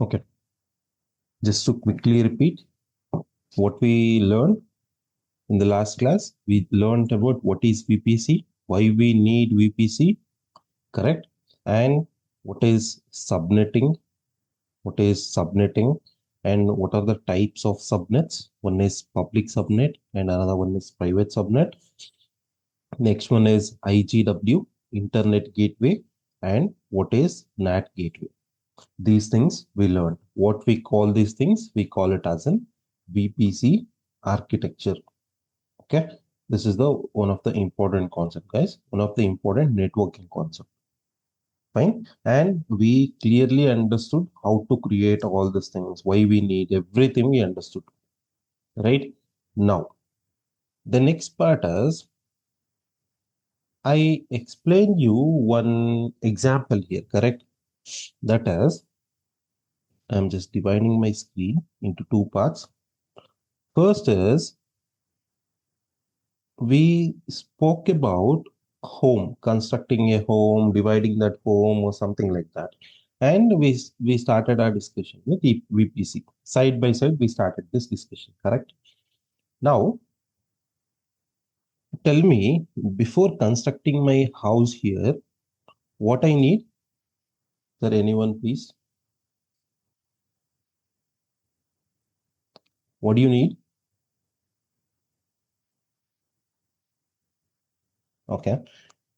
Okay, just to quickly repeat what we learned in the last class. We learned about what is VPC, why we need VPC, correct? And what is subnetting, and what are the types of subnets. One is public subnet and another one is private subnet. Next one is IGW, Internet Gateway, and what is NAT Gateway. These things we learned. What we call these things, we call it as an VPC architecture. Okay, this is the one of the important concept, guys. One of the important networking concept. Fine, and we clearly understood how to create all these things, why we need everything we understood. Right now, the next part is I explain you one example here. Correct? That is, I'm just dividing my screen into two parts. First is we spoke about home, constructing a home, dividing that home or something like that. And we started our discussion with VPC. Side by side, we started this discussion, correct? Now, tell me, before constructing my house here, what I need? Sir, anyone please? What do you need? Okay.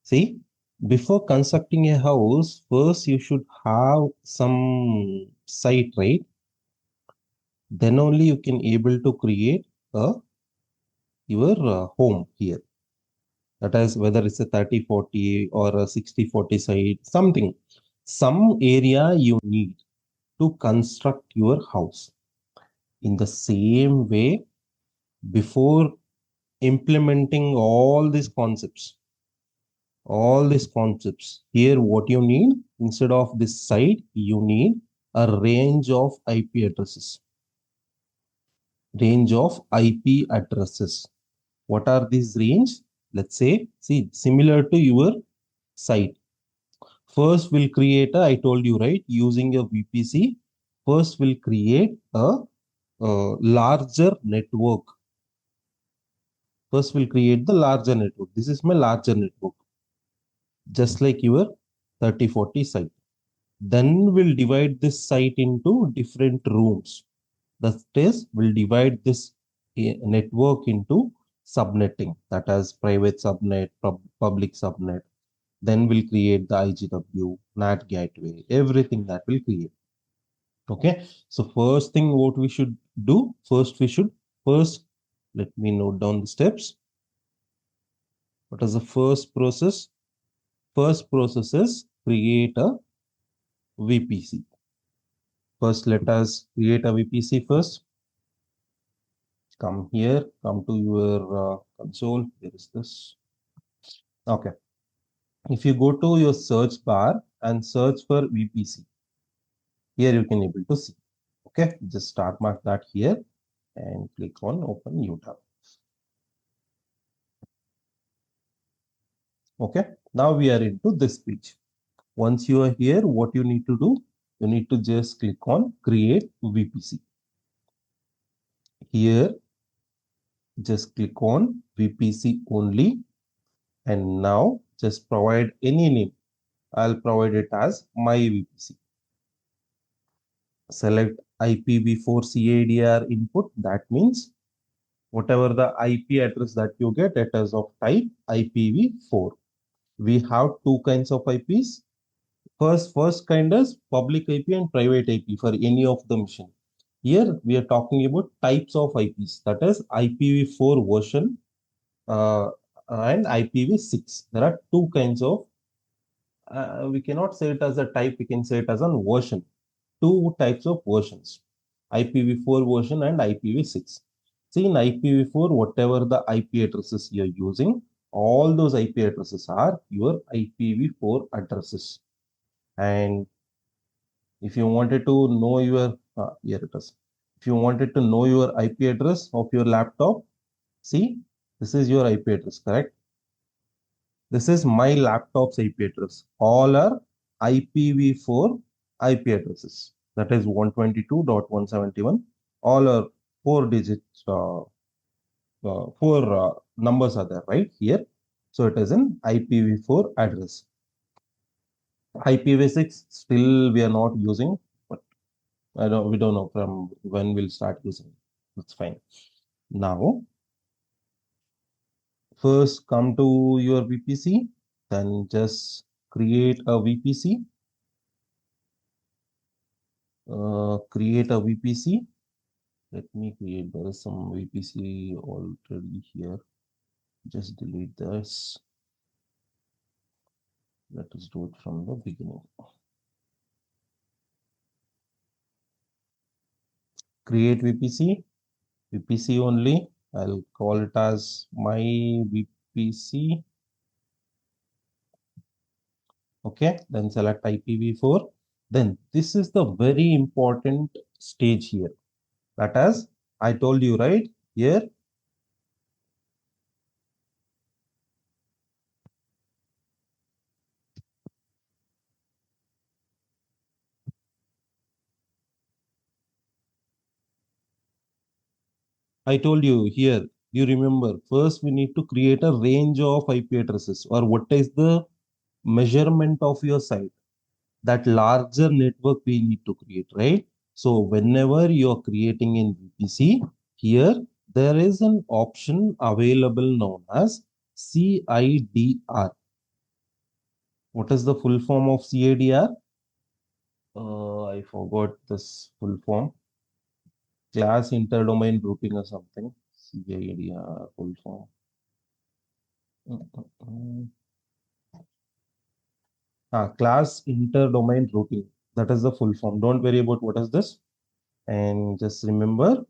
See, before constructing a house, first you should have some site, right? Then only you can able to create your home here. That is whether it's a 30-40 or a 60-40 site, something, some area you need to construct your house. In the same way, before implementing all these concepts, here what you need, instead of this site, you need a range of IP addresses. What are these range? Let's say, see, similar to your site. First, we'll create I told you, right, using a VPC. First, we'll create a larger network. First, we'll create the larger network. This is my larger network, just like your 30-40 site. Then we'll divide this site into different rooms. That is, we'll divide this network into subnetting, that is private subnet, public subnet. Then we'll create the IGW, NAT gateway, everything that will create. Okay, so first thing what we should do, first let me note down the steps. What is the first process? First process is create a VPC. First, let us create a VPC first. Come here, come to your console. Here is this. Okay. If you go to your search bar and search for VPC, here you can able to see. Okay, just start mark that here and click on open new tab. Okay, now we are into this page. Once you are here, what you need to do, you need to just click on create VPC. Here, just click on VPC only, and now just provide any name. I'll provide it as my VPC. Select IPv4 CADR input. That means whatever the IP address that you get, it is of type IPv4. We have two kinds of IPs. First kind is public IP and private IP for any of the machine. Here we are talking about types of IPs, that is IPv4 version and IPv6. There are two kinds of, we cannot say it as a type, we can say it as a version. Two types of versions, IPv4 version and IPv6. See, in IPv4, whatever the IP addresses you're using, all those IP addresses are your IPv4 addresses. And if you wanted to know your, here it is. If you wanted to know your IP address of your laptop, see, this is your IP address, correct? This is my laptop's IP address. All are IPv4 IP addresses. that is 122.171. All are 4 digits, four numbers are there right here. So it is an IPv4 address. IPv6 still we are not using, but we don't know from when we'll start using it. That's fine. Now, first come to your VPC, then just create a VPC. Create a VPC. Let me create, there is some VPC already here. Just delete this. Let us do it from the beginning. Create VPC, VPC only. I'll call it as my VPC. Okay, then select IPv4. Then this is the very important stage here. That as I told you right here, I told you here, you remember, first we need to create a range of IP addresses, or what is the measurement of your site. That larger network we need to create, right? So whenever you're creating in VPC, here there is an option available known as CIDR. What is the full form of CIDR? I forgot this full form. Class interdomain routing or something. CIDR full form. Class interdomain routing. That is the full form. Don't worry about what is this. And just remember,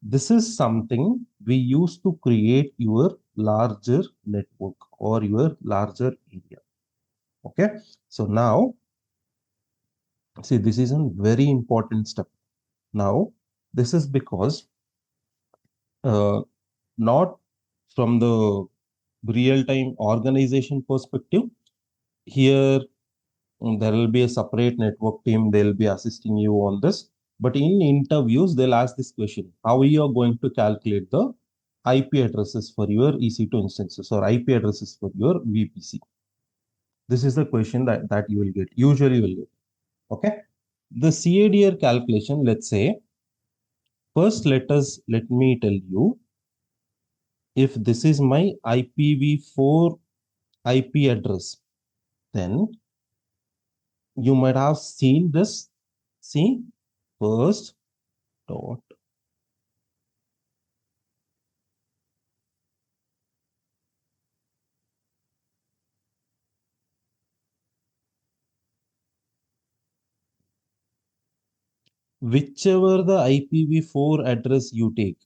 this is something we use to create your larger network or your larger area. Okay. So now, see, this is a very important step. Now, this is because not from the real-time organization perspective, here there will be a separate network team, they'll be assisting you on this. But in interviews, they'll ask this question: how you are going to calculate the IP addresses for your EC2 instances or IP addresses for your VPC? This is the question that you will get, usually will get. Okay. The CADR calculation, let's say, first let me tell you, if this is my IPv4 IP address, then you might have seen this. See, first dot whichever the IPv4 address you take,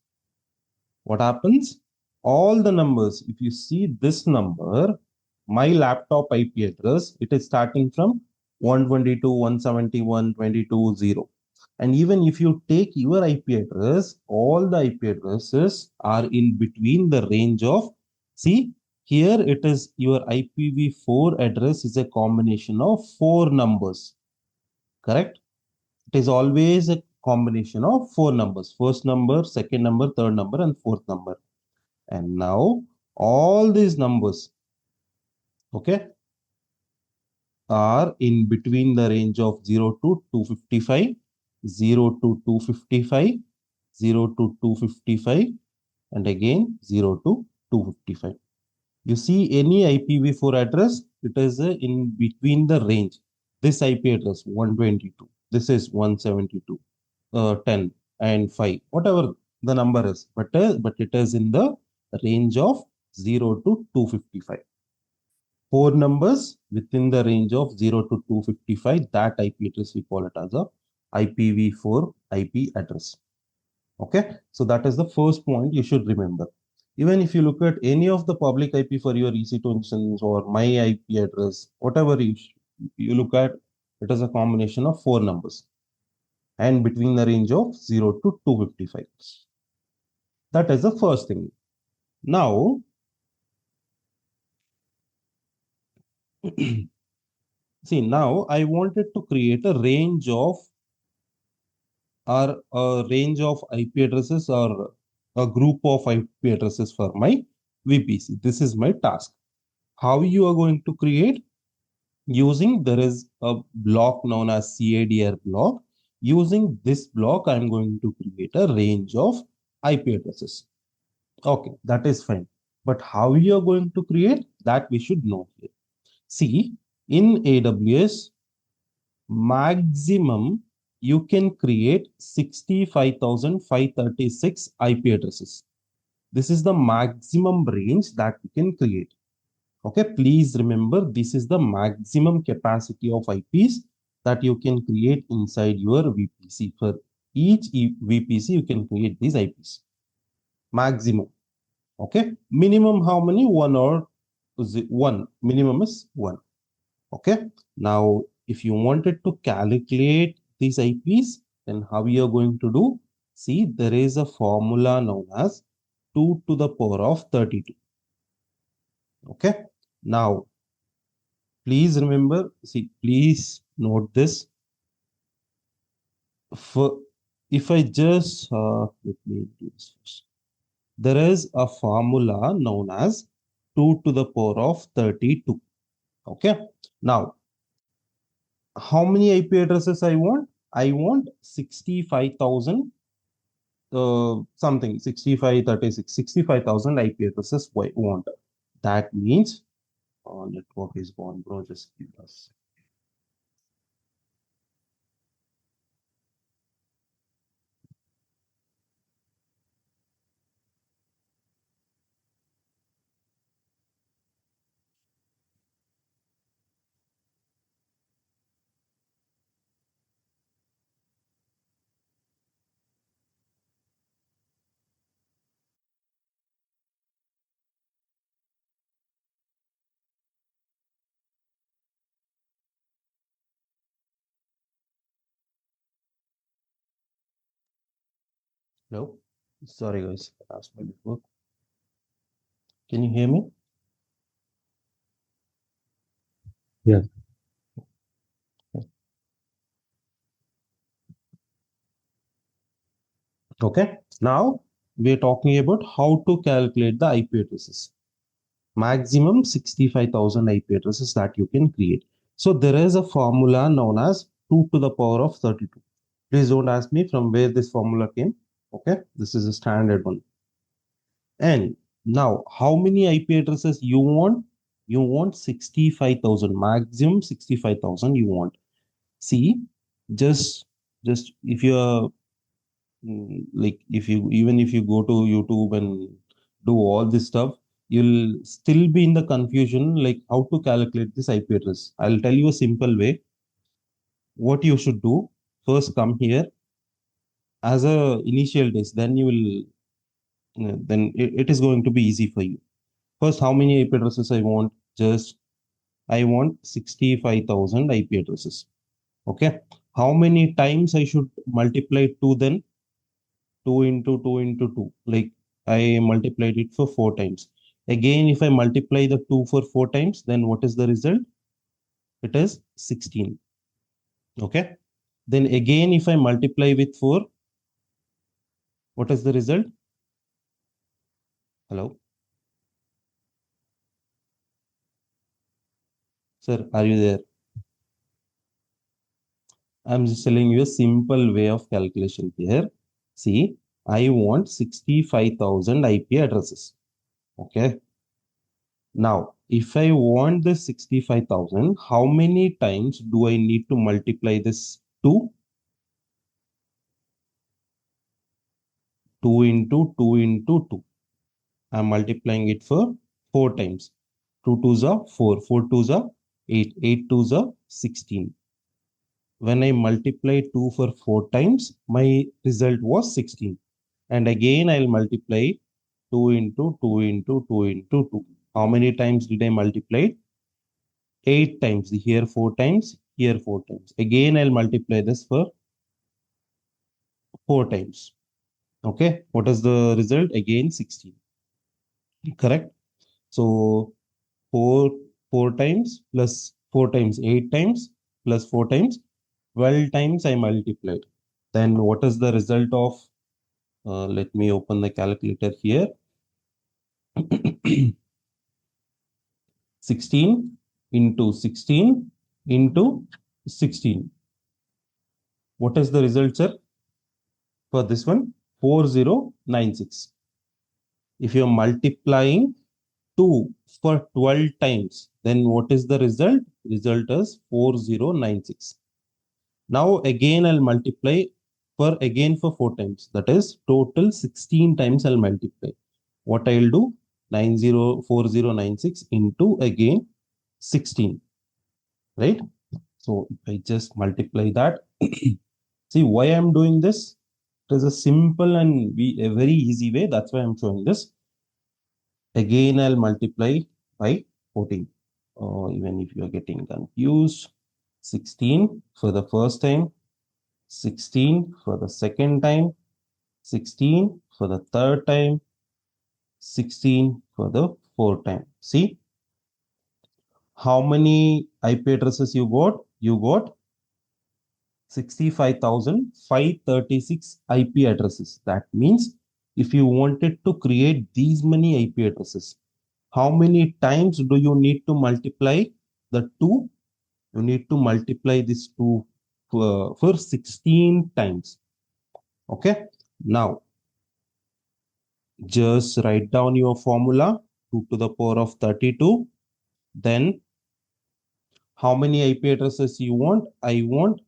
what happens? All the numbers, if you see this number, my laptop IP address, it is starting from 122.171.22.0. And even if you take your IP address, all the IP addresses are in between the range of, see, here it is your IPv4 address is a combination of four numbers, correct? It is always a combination of four numbers: first number, second number, third number, and fourth number. And now all these numbers, okay, are in between the range of 0 to 255, 0 to 255, 0 to 255, and again 0 to 255. You see any IPv4 address, it is in between the range. This IP address 122, this is 172, 10 and 5, whatever the number is, but it is in the range of 0 to 255. Four numbers within the range of 0 to 255, that IP address we call it as a IPv4 IP address. Okay, so that is the first point you should remember. Even if you look at any of the public IP for your EC2 instance or my IP address, whatever you look at, it is a combination of four numbers and between the range of 0 to 255. That is the first thing. Now, see, now I wanted to create a range of are a range of IP addresses or a group of IP addresses for my VPC. This is my task. How you are going to create? Using there is a block known as CADR block. Using this block, I'm going to create a range of IP addresses. Okay, that is fine. But how you are going to create that we should know here. See, in AWS, maximum you can create 65,536 IP addresses. This is the maximum range that we can create. Okay, please remember this is the maximum capacity of IPs that you can create inside your VPC. For each VPC, you can create these IPs. Maximum. Okay, minimum how many? One or one. Minimum is one. Okay, now if you wanted to calculate these IPs, then how you're going to do? See, there is a formula known as 2 to the power of 32. Okay, now please remember, see, please note this. For if I just let me do this first. There is a formula known as 2 to the power of 32. Okay, now how many IP addresses I want? I want 65,000 something 6536 65,000 IP addresses I want. That means network is gone, bro. Just give us. Hello, sorry guys, that's my network. Can you hear me? Yes. Okay, now we're talking about how to calculate the IP addresses. Maximum 65,000 IP addresses that you can create. So there is a formula known as 2 to the power of 32. Please don't ask me from where this formula came. Okay, this is a standard one. And now, how many IP addresses you want? You want 65,000, maximum 65,000 you want. See, just just if you're like if you even if you go to YouTube and do all this stuff, you'll still be in the confusion like how to calculate this IP address. I'll tell you a simple way. What you should do, first come here as a initial test, then you will then it is going to be easy for you. First, how many IP addresses I want? Just I want 65,000 IP addresses. Okay. How many times I should multiply 2 then? 2 into 2 into 2. Like I multiplied it for 4 times. Again, if I multiply the 2 for 4 times, then what is the result? It is 16. Okay. Then again, if I multiply with 4, what is the result? Hello, sir, are you there? I'm just telling you a simple way of calculation here. See, I want 65,000 IP addresses. Okay. Now, if I want the 65,000, how many times do I need to multiply this 2? 2 into 2 into 2. I'm multiplying it for 4 times. 2 twos are 4, 4 twos are 8, 8 twos are 16. When I multiply 2 for 4 times, my result was 16. And again, I'll multiply 2 into 2 into 2 into 2. How many times did I multiply? 8 times. Here 4 times, here 4 times. Again, I'll multiply this for 4 times. Okay. What is the result? Again, 16. Correct. So 4, 4 times plus 4 times, 8 times plus 4 times, 12 times I multiplied. Then what is the result of, let me open the calculator here. 16 into 16 into 16. What is the result, sir? For this one, 4096. If you are multiplying 2 for 12 times, then what is the result? Result is 4096. Now again I'll multiply for 4 times. That is total 16 times I'll multiply. What I'll do? 404096 into again 16. Right? So if I just multiply that, see why I'm doing this? It is a simple and a very easy way. That's why I'm showing this. Again, I'll multiply by 14. Even if you are getting confused, 16 for the first time, 16 for the second time, 16 for the third time, 16 for the fourth time. See how many IP addresses you got? You got 65,536 IP addresses. That means if you wanted to create these many IP addresses, how many times do you need to multiply the 2? You need to multiply this 2 for 16 times. Okay. Now, just write down your formula, 2 to the power of 32. Then, how many IP addresses you want? I want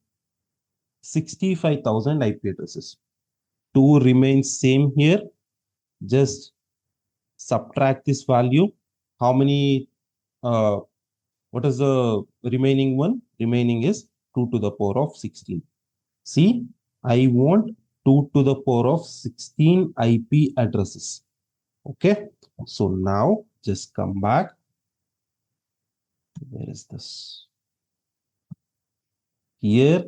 65,000 IP addresses. 2 remains same here. Just subtract this value. How many, what is the remaining one? Remaining is 2 to the power of 16. See, I want 2 to the power of 16 IP addresses. Okay. So now just come back. Where is this? Here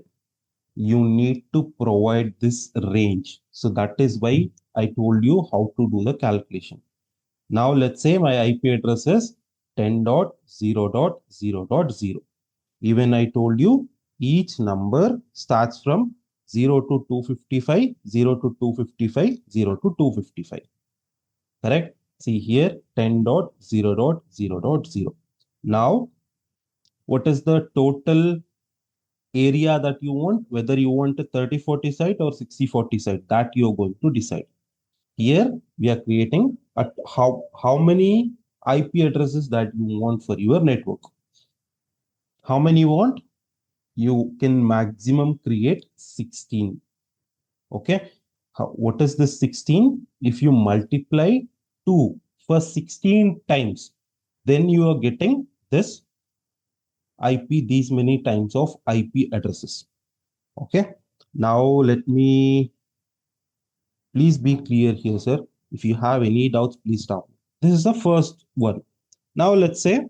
you need to provide this range. So that is why I told you how to do the calculation. Now let's say my IP address is 10.0.0.0. Even I told you each number starts from 0 to 255, 0 to 255, 0 to 255. Correct? See here 10.0.0.0. Now, what is the total area that you want? Whether you want a 3040 site or 6040 site, that you're going to decide. Here we are creating how many IP addresses that you want for your network. How many you want? You can maximum create 16. Okay. What is this 16? If you multiply 2 for 16 times, then you are getting this IP, these many times of IP addresses. Okay. Now let me, please be clear here, sir. If you have any doubts, please stop. This is the first one. Now let's say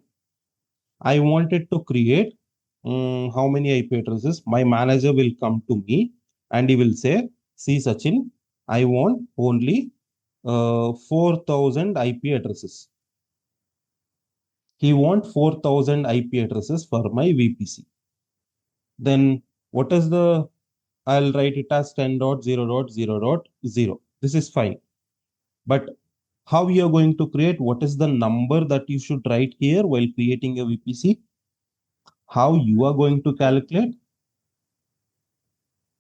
I wanted to create how many IP addresses. My manager will come to me and he will say, see Sachin, I want only 4,000 IP addresses. He wants 4,000 IP addresses for my VPC. Then what is the, I'll write it as 10.0.0.0. This is fine. But how you are going to create? What is the number that you should write here while creating a VPC? How you are going to calculate?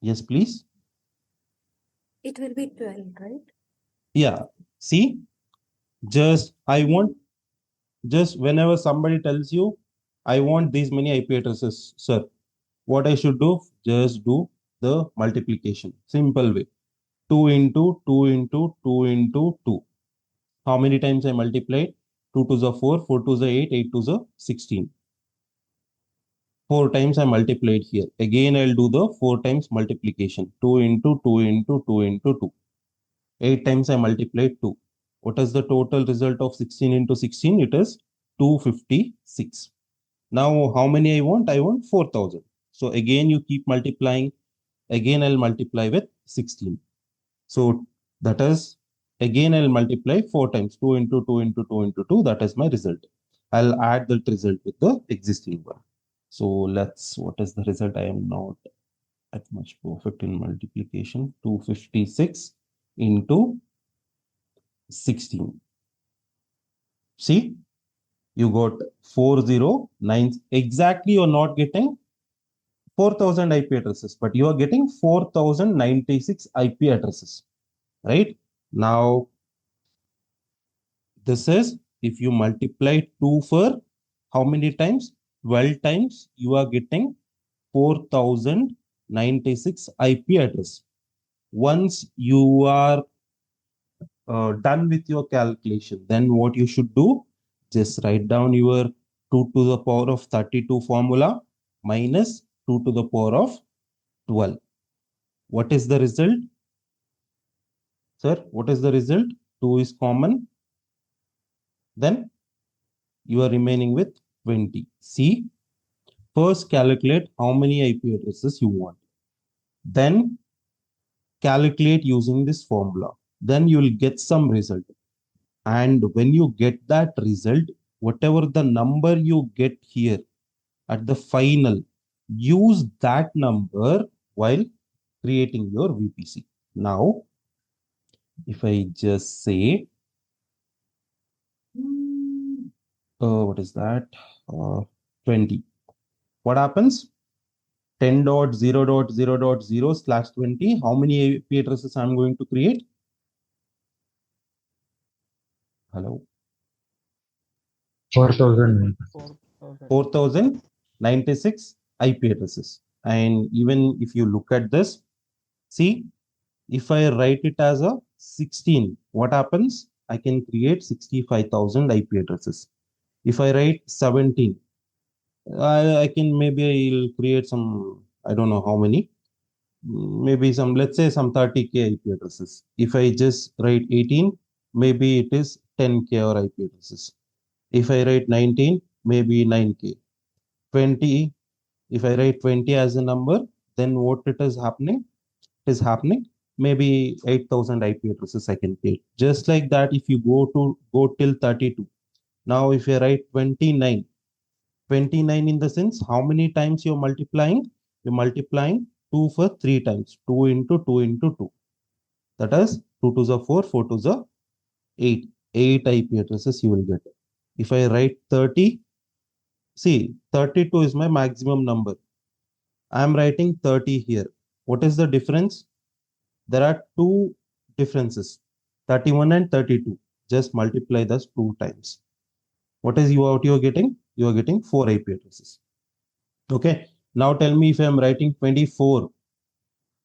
Yes, please. It will be 12, right? Yeah. See, just whenever somebody tells you, I want these many IP addresses, sir, what I should do? Just do the multiplication. Simple way. 2 into 2 into 2 into 2. How many times I multiplied? 2 to the 4, 4 to the 8, 8 to the 16. 4 times I multiplied here. Again, I'll do the 4 times multiplication. 2 into 2 into 2 into 2. 8 times I multiplied 2. What is the total result of 16 into 16? It is 256. Now, how many I want? I want 4,000. So again, you keep multiplying. Again, I'll multiply with 16. So that is, again, I'll multiply 4 times. 2 into 2 into 2 into 2. That is my result. I'll add that result with the existing one. So let's, what is the result? I am not That much perfect in multiplication. 256 into 16. See, you got 409. Exactly, you're not getting 4000 IP addresses, but you are getting 4096 IP addresses, right? Now, this is if you multiply 2 for how many times? 12 times, you are getting 4096 IP address. Once you are done with your calculation, then what you should do, just write down your 2 to the power of 32 formula minus 2 to the power of 12. What is the result? Sir, what is the result? 2 is common. Then you are remaining with 20. See, first calculate how many IP addresses you want. Then calculate using this formula. Then you will get some result. And when you get that result, whatever the number you get here at the final, use that number while creating your VPC. Now, if I just say, what is that? 20. What happens? 10.0.0.0/20. How many IP addresses I'm going to create? Hello? 4000. 4096 IP addresses. And even if you look at this, see, if I write it as a 16, what happens? I can create 65,000 IP addresses. If I write 17, I can maybe I'll create some, I don't know how many, maybe some, let's say some 30K IP addresses. If I just write 18, maybe it is 10K or IP addresses. If I write 19, maybe 9K. 20, if I write 20 as a number, then what it is happening? It is happening maybe 8,000 IP addresses I can create. Just like that, if you go till 32. Now, if I write 29, 29 in the sense, how many times you're multiplying? You're multiplying 2 for 3 times. 2 into 2 into 2. That is 2 to the 4, 4 to the 8. 8 IP addresses you will get. If I write 30, see, 32 is my maximum number. I am writing 30 here. What is the difference? There are two differences, 31 and 32. Just multiply those 2 times. What is what you are getting? You are getting 4 IP addresses. Okay. Now tell me if I am writing 24.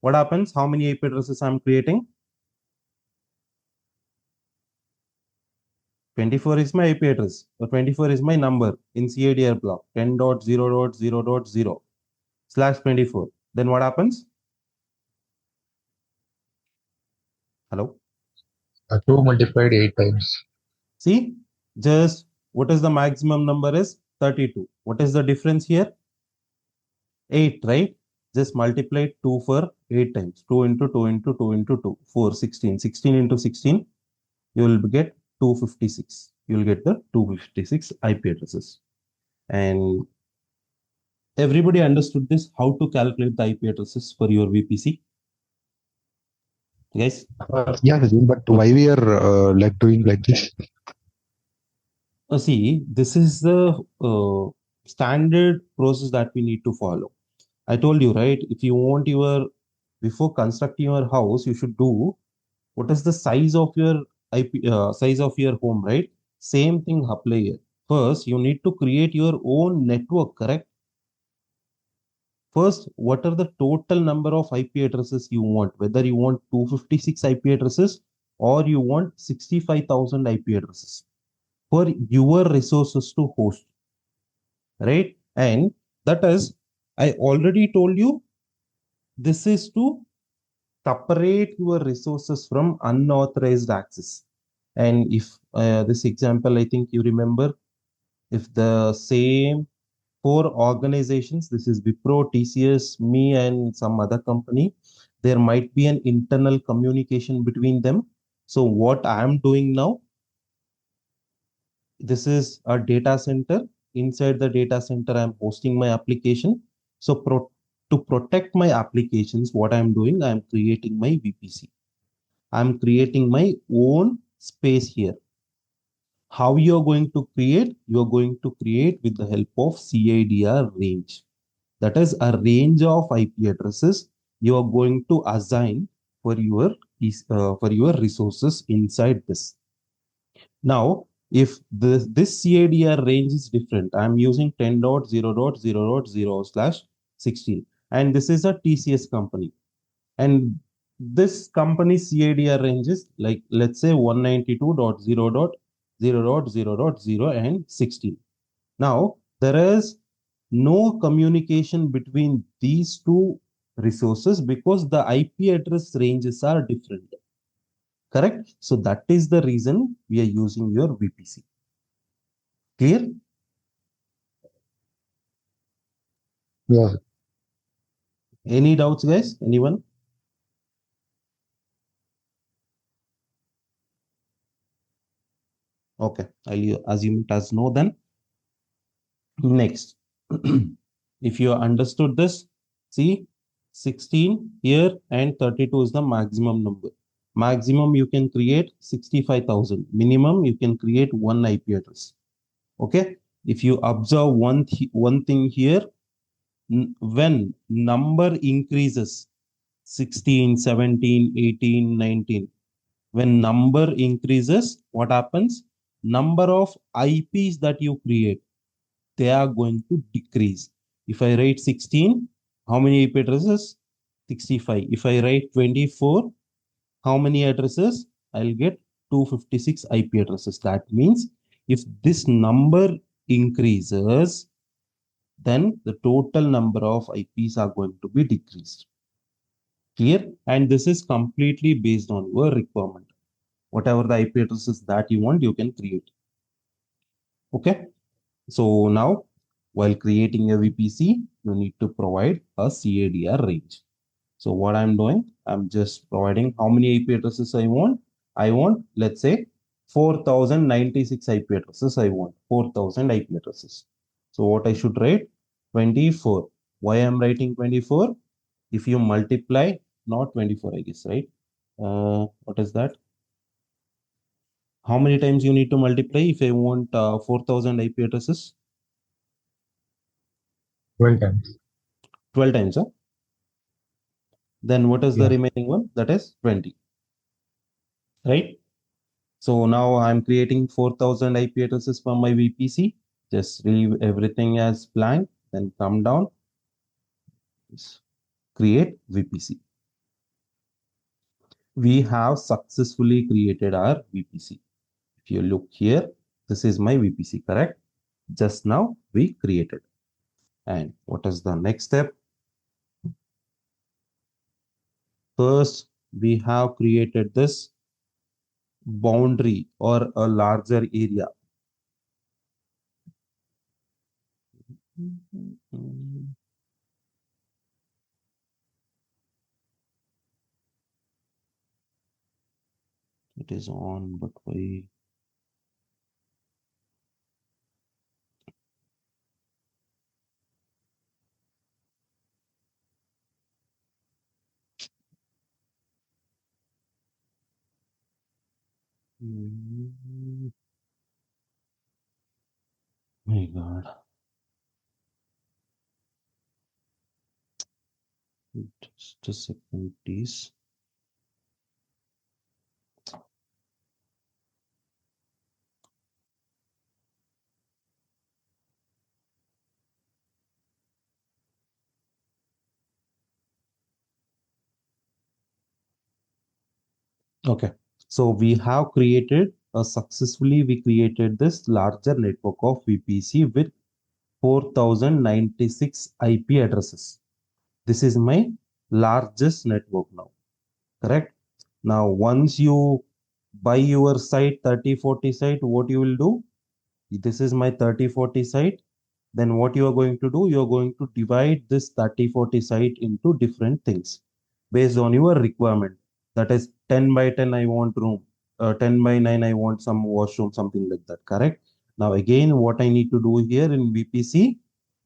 What happens? How many IP addresses I am creating? 24 is my IP address. So 24 is my number in CADR block 10.0.0.0/24. Then what happens? Hello? 2 multiplied 8 times. See, just what is the maximum number is 32. What is the difference here? 8, right? Just multiply 2 for 8 times. 2 into 2 into 2 into 2. 4, 16. 16 into 16, you will get 256. You will get the 256 IP addresses. And everybody understood this, how to calculate the IP addresses for your VPC? Guys? Yeah, Sajid, but why we are like doing like this? See, this is the standard process that we need to follow. I told you, right? If you want before constructing your house, you should do what is the size of your size of your home, right? Same thing apply here. First, you need to create your own network, correct? First, what are the total number of IP addresses you want? Whether you want 256 IP addresses or you want 65,000 IP addresses for your resources to host, right? And that is, I already told you, this is to separate your resources from unauthorized access. And if this example, I think you remember, if the same 4 organizations, this is Wipro, TCS, me, and some other company, there might be an internal communication between them. So what I am doing now, this is a data center. Inside the data center, I'm hosting my application. So To protect my applications, what I'm doing, I'm creating my VPC. I'm creating my own space here. How you're going to create? You're going to create with the help of CIDR range. That is a range of IP addresses you are going to assign for your resources inside this. Now, if this CIDR range is different, I'm using 10.0.0.0/16, and this is a TCS company. And this company's CIDR range is like, let's say 192.0.0.0.0 and 16. Now, there is no communication between these two resources because the IP address ranges are different. Correct? So that is the reason we are using your VPC. Clear? Yeah. Any doubts, guys? Anyone? Okay, I'll assume it as no then. Next, if you understood this, see 16 here and 32 is the maximum number. Maximum you can create 65,000. Minimum you can create one IP address. Okay. If you observe one thing here, when number increases 16, 17, 18, 19, when number increases, what happens? Number of IPs that you create, they are going to decrease. If I write 16, how many IP addresses? 65. If I write 24, how many addresses? I'll get 256 IP addresses. That means if this number increases, then the total number of IPs are going to be decreased. Clear? And this is completely based on your requirement. Whatever the IP addresses that you want, you can create. Okay. So now, while creating a VPC, you need to provide a CADR range. So what I'm doing, I'm just providing how many IP addresses I want. I want, let's say, 4096 IP addresses. I want 4000 IP addresses. So what I should write? 24. Why I'm writing 24? If you multiply, not 24, I guess, right? What is that? How many times you need to multiply if I want 4000 IP addresses? 12 times. 12 times, huh? Then what is the Yeah. remaining one? That is 20, right? So now I'm creating 4000 IP addresses for my VPC. Just leave everything as blank, then come down, just create VPC. We have successfully created our VPC. If you look here, this is my VPC, correct? Just now we created. And what is the next step? First, we have created this boundary or a larger area. It is on, but why? My God. Just a second, please. Okay. So we have created we created this larger network of VPC with 4096 IP addresses. This is my largest network now. Correct? Now, once you buy your site 3040 site, what you will do? This is my 3040 site. Then what you are going to do? You are going to divide this 3040 site into different things based on your requirement. That is 10 by 10, I want room. 10 by 9, I want some washroom, something like that. Correct? Now, again, what I need to do here in VPC,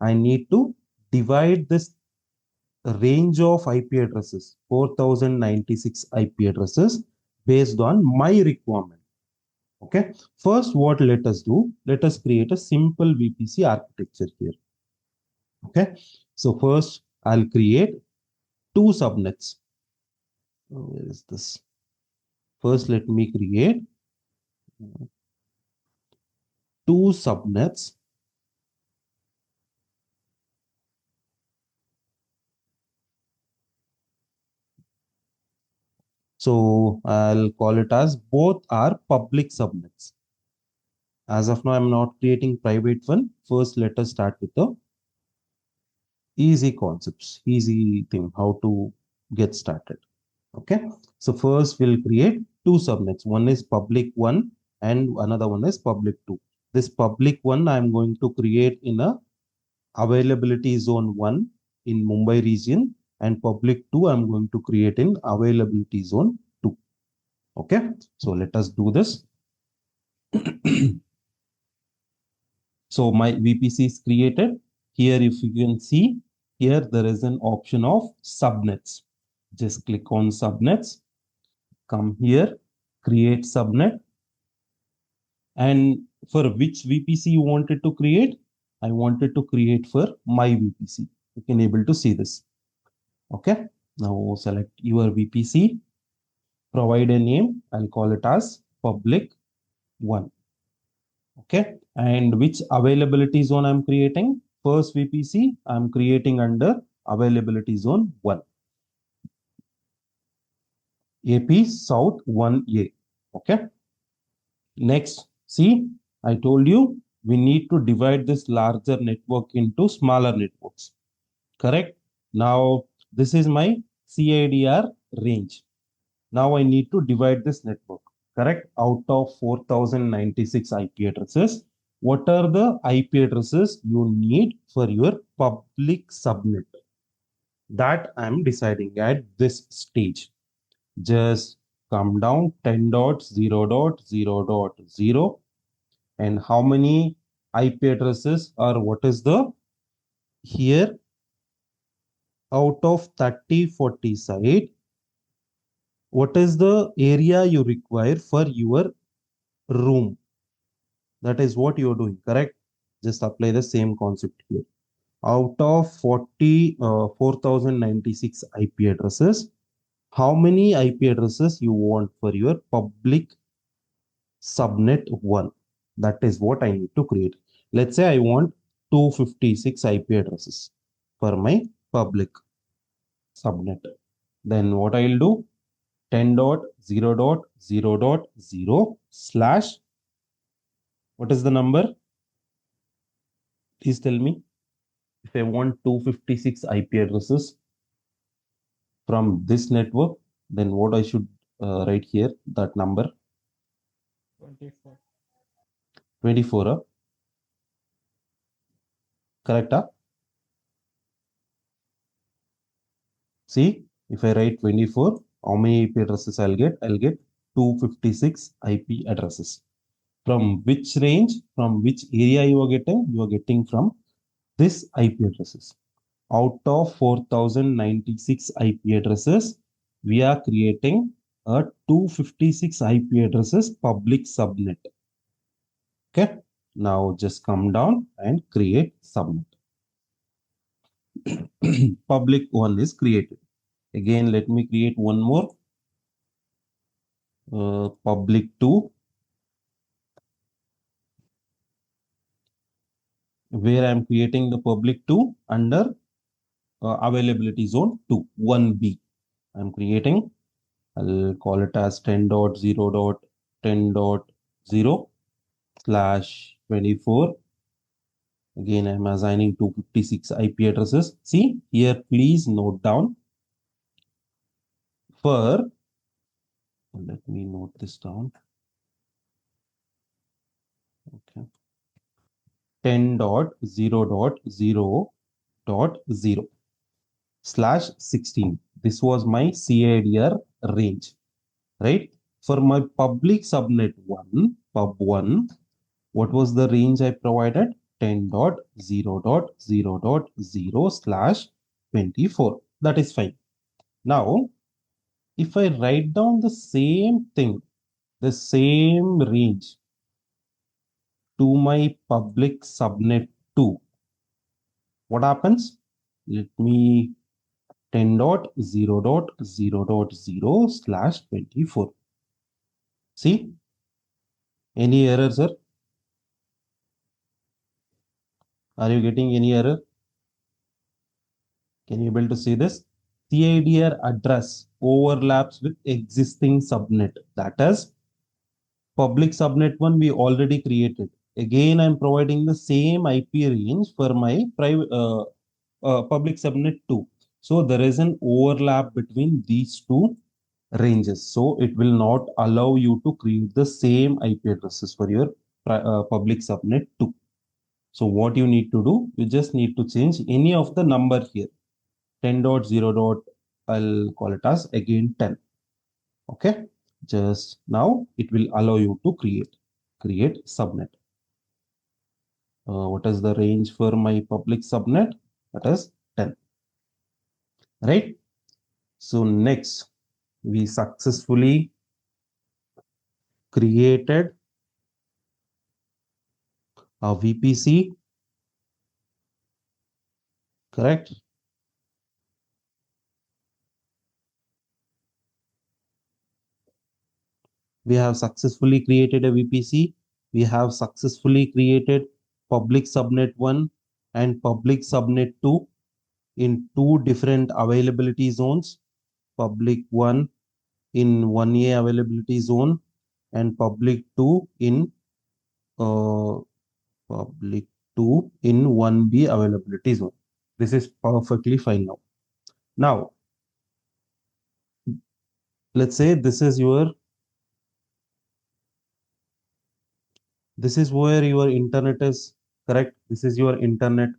I need to divide this a range of IP addresses, 4096 IP addresses based on my requirement. Okay. First, what let us do? Let us create a simple VPC architecture here. Okay. So first, I'll create two subnets. Where is this? First, let me create two subnets. So I'll call it as both are public subnets. As of now, I'm not creating private one. First, let us start with the easy concepts, easy thing, how to get started. Okay. So first we'll create two subnets. One is public one and another one is public two. This public one I'm going to create in a availability zone 1 in Mumbai region, and public 2 I'm going to create in availability zone 2. Okay, so let us do this. So my VPC is created. Here, if you can see, here there is an option of subnets. Just click on subnets, come here, create subnet. And for which VPC you wanted to create? I wanted to create for my VPC. You can able to see this. Okay, now select your VPC, provide a name. I'll call it as public 1. Okay, and which availability zone I'm creating? First VPC I'm creating under availability zone 1. AP South 1A. Okay, next, see, I told you we need to divide this larger network into smaller networks. Correct? Now, this is my CIDR range. Now I need to divide this network, correct? Out of 4096 IP addresses, what are the IP addresses you need for your public subnet? That I'm deciding at this stage. Just come down 10.0.0.0, and how many IP addresses, or what is the here out of 3040 site, what is the area you require for your room? That is what you're doing, correct? Just apply the same concept here. Out of 4096 IP addresses, how many IP addresses you want for your public subnet 1? That is what I need to create. Let's say I want 256 IP addresses for my public subnet. Then what I'll do? 10.0.0.0 slash, what is the number? Please tell me. If I want 256 IP addresses from this network, then what I should write here, that number? 24. 24, correct? See, if I write 24, how many IP addresses I'll get? I'll get 256 IP addresses. From which range, from which area you are getting? You are getting from this IP addresses. Out of 4096 IP addresses, we are creating a 256 IP addresses public subnet. Okay, now just come down and create subnet. Public 1 is created. Again, let me create one more. Public 2, where I'm creating the public 2 under availability zone 2, 1B. I'm creating, I'll call it as 10.0.10.0 slash 24. Again, I'm assigning 256 IP addresses. See here, please note down for, let me note this down. Okay. 10.0.0.0 slash 16. This was my CIDR range, right? For my public subnet 1, pub 1, what was the range I provided? 10.0.0.0 slash 24. That is fine. Now, if I write down the same thing, the same range to my public subnet 2, what happens? Let me 10.0.0.0/24. See, any error, sir? Are you getting any error? Can you able to see this? CIDR address overlaps with existing subnet. That is, public subnet 1 we already created. Again, I'm providing the same IP range for my private public subnet 2. So there is an overlap between these two ranges. So it will not allow you to create the same IP addresses for your public subnet 2. So what you need to do, you just need to change any of the number here. 10.0. I'll call it as again 10. Okay. Just now it will allow you to create subnet. What is the range for my public subnet? That is 10. Right. So next, we successfully created a VPC. Correct. We have successfully created a VPC. We have successfully created public subnet 1 and public subnet 2 in two different availability zones. Public 1 in 1A availability zone and public 2 in public 2 in 1B availability zone. This is perfectly fine now. Now, let's say this is where your internet is. Correct. This is your internet.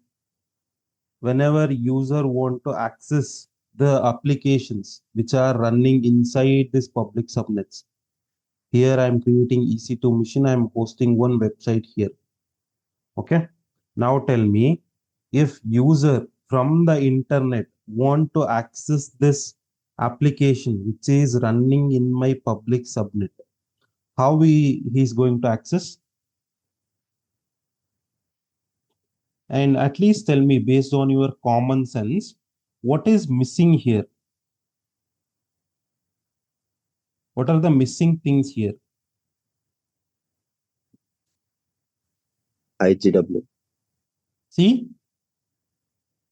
Whenever user want to access the applications which are running inside this public subnets, here I'm creating EC2 machine. I'm hosting one website here. Okay. Now tell me, if user from the internet want to access this application which is running in my public subnet, how he's going to access? And at least tell me, based on your common sense, what is missing here? What are the missing things here? IGW. See,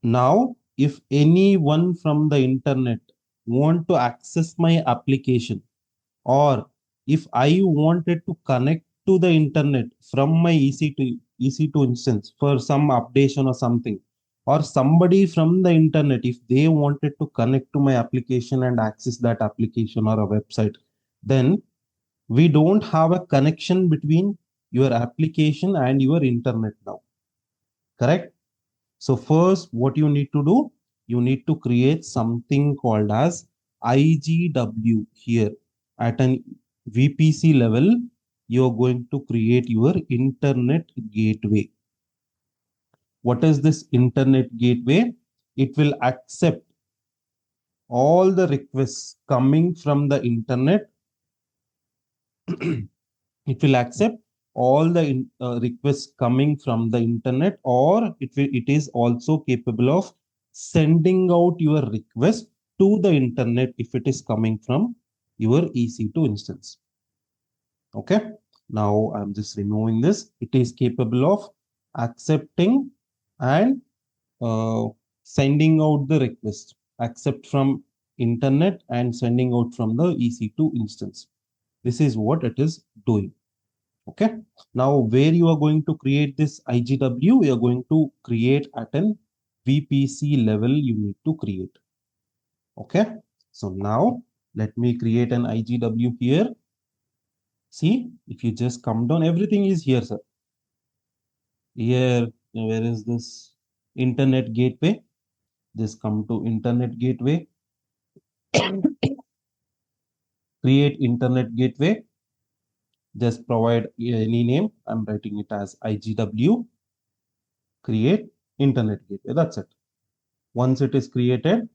now if anyone from the internet want to access my application, or if I wanted to connect to the internet from my EC2 instance for some updation or something, or somebody from the internet, if they wanted to connect to my application and access that application or a website, then we don't have a connection between your application and your internet now. Correct? So first, what you need to do, you need to create something called as IGW here. At an VPC level, you're going to create your internet gateway. What is this internet gateway? It will accept all the requests coming from the internet. It will accept all the requests coming from the internet, or it is also capable of sending out your request to the internet if it is coming from your EC2 instance. Okay. Now I'm just removing this. It is capable of accepting and sending out the request, accept from internet and sending out from the EC2 instance. This is what it is doing. Okay. Now where you are going to create this IGW, you are going to create at an VPC level, you need to create. Okay. So now let me create an IGW here. See, if you just come down, everything is here, sir. Here, where is this internet gateway? Just come to internet gateway. Create internet gateway. Just provide any name. I'm writing it as IGW. Create internet gateway. That's it. Once it is created,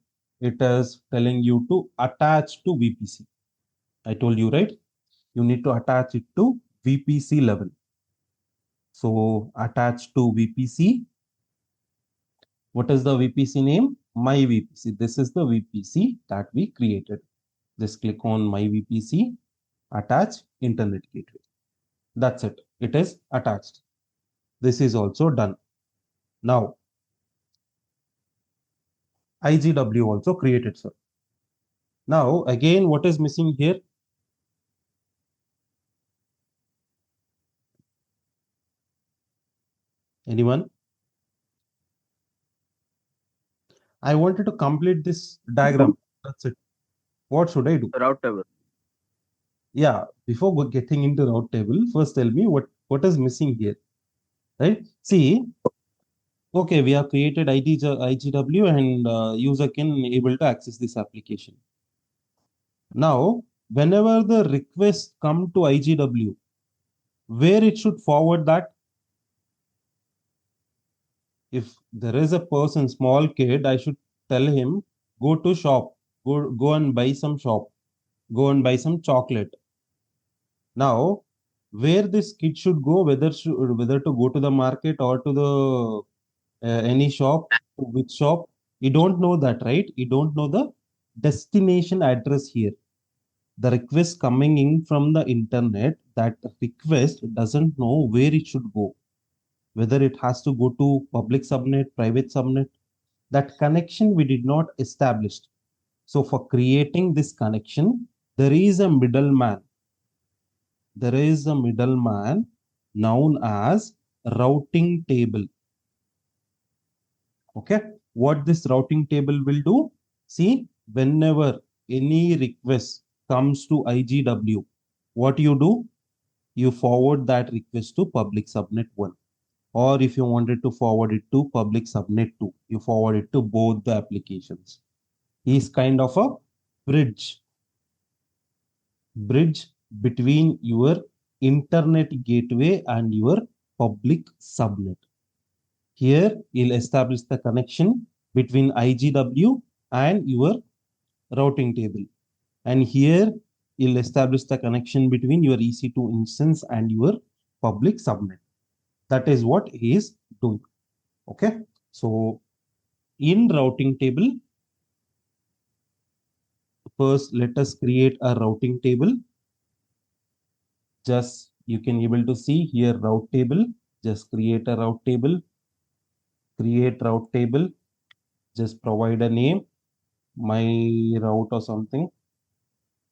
it is telling you to attach to VPC. I told you, right? You need to attach it to VPC level. So attach to VPC. What is the VPC name? My VPC. This is the VPC that we created. Just click on My VPC, attach internet gateway. That's it. It is attached. This is also done. Now, IGW also created, sir. Now, again, what is missing here? Anyone? I wanted to complete this diagram. That's it. What should I do? Route table. Yeah, before getting into route table, first tell me what is missing here, right? See, okay, we have created IGW and user can able to access this application. Now, whenever the request come to IGW, where it should forward that? If there is a person, small kid, I should tell him, go to shop, go and buy some shop, go and buy some chocolate. Now, where this kid should go, whether to go to the market or to the any shop, which shop, you don't know that, right? You don't know the destination address here. The request coming in from the internet, that request doesn't know where it should go, whether it has to go to public subnet, private subnet. That connection we did not establish. So for creating this connection, there is a middleman. There is a middleman known as routing table. Okay, what this routing table will do? See, whenever any request comes to IGW, what you do? You forward that request to public subnet 1. Or if you wanted to forward it to public subnet 2, you forward it to both the applications. Is kind of a bridge between your internet gateway and your public subnet. Here, you'll establish the connection between IGW and your routing table. And here, you'll establish the connection between your EC2 instance and your public subnet. That is what he is doing. Okay. So, in routing table, first let us create a routing table. Just you can able to see here route table. Just create a route table. Create route table. Just provide a name, my route or something,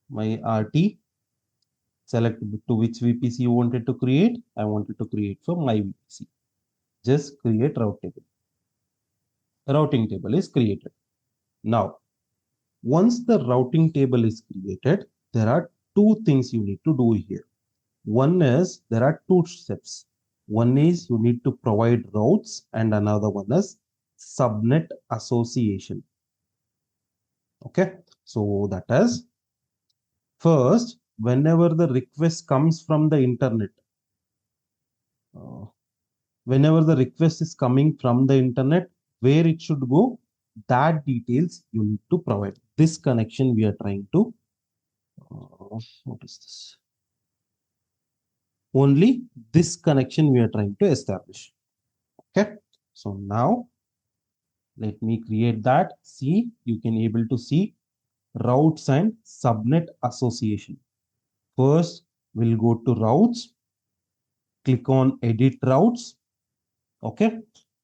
my RT. Select to which VPC you wanted to create. I wanted to create for my VPC. Just create route table. Routing table is created. Now, once the routing table is created, there are two things you need to do here. One is there are two steps. One is you need to provide routes and another one is subnet association. Okay, so that is first, whenever the request comes from the internet, whenever the request is coming from the internet, where it should go, that details you need to provide. This connection we are trying to, what is this? Only this connection we are trying to establish. Okay, so now let me create that. See, you can able to see routes and subnet association. First, we'll go to routes, click on edit routes. Okay,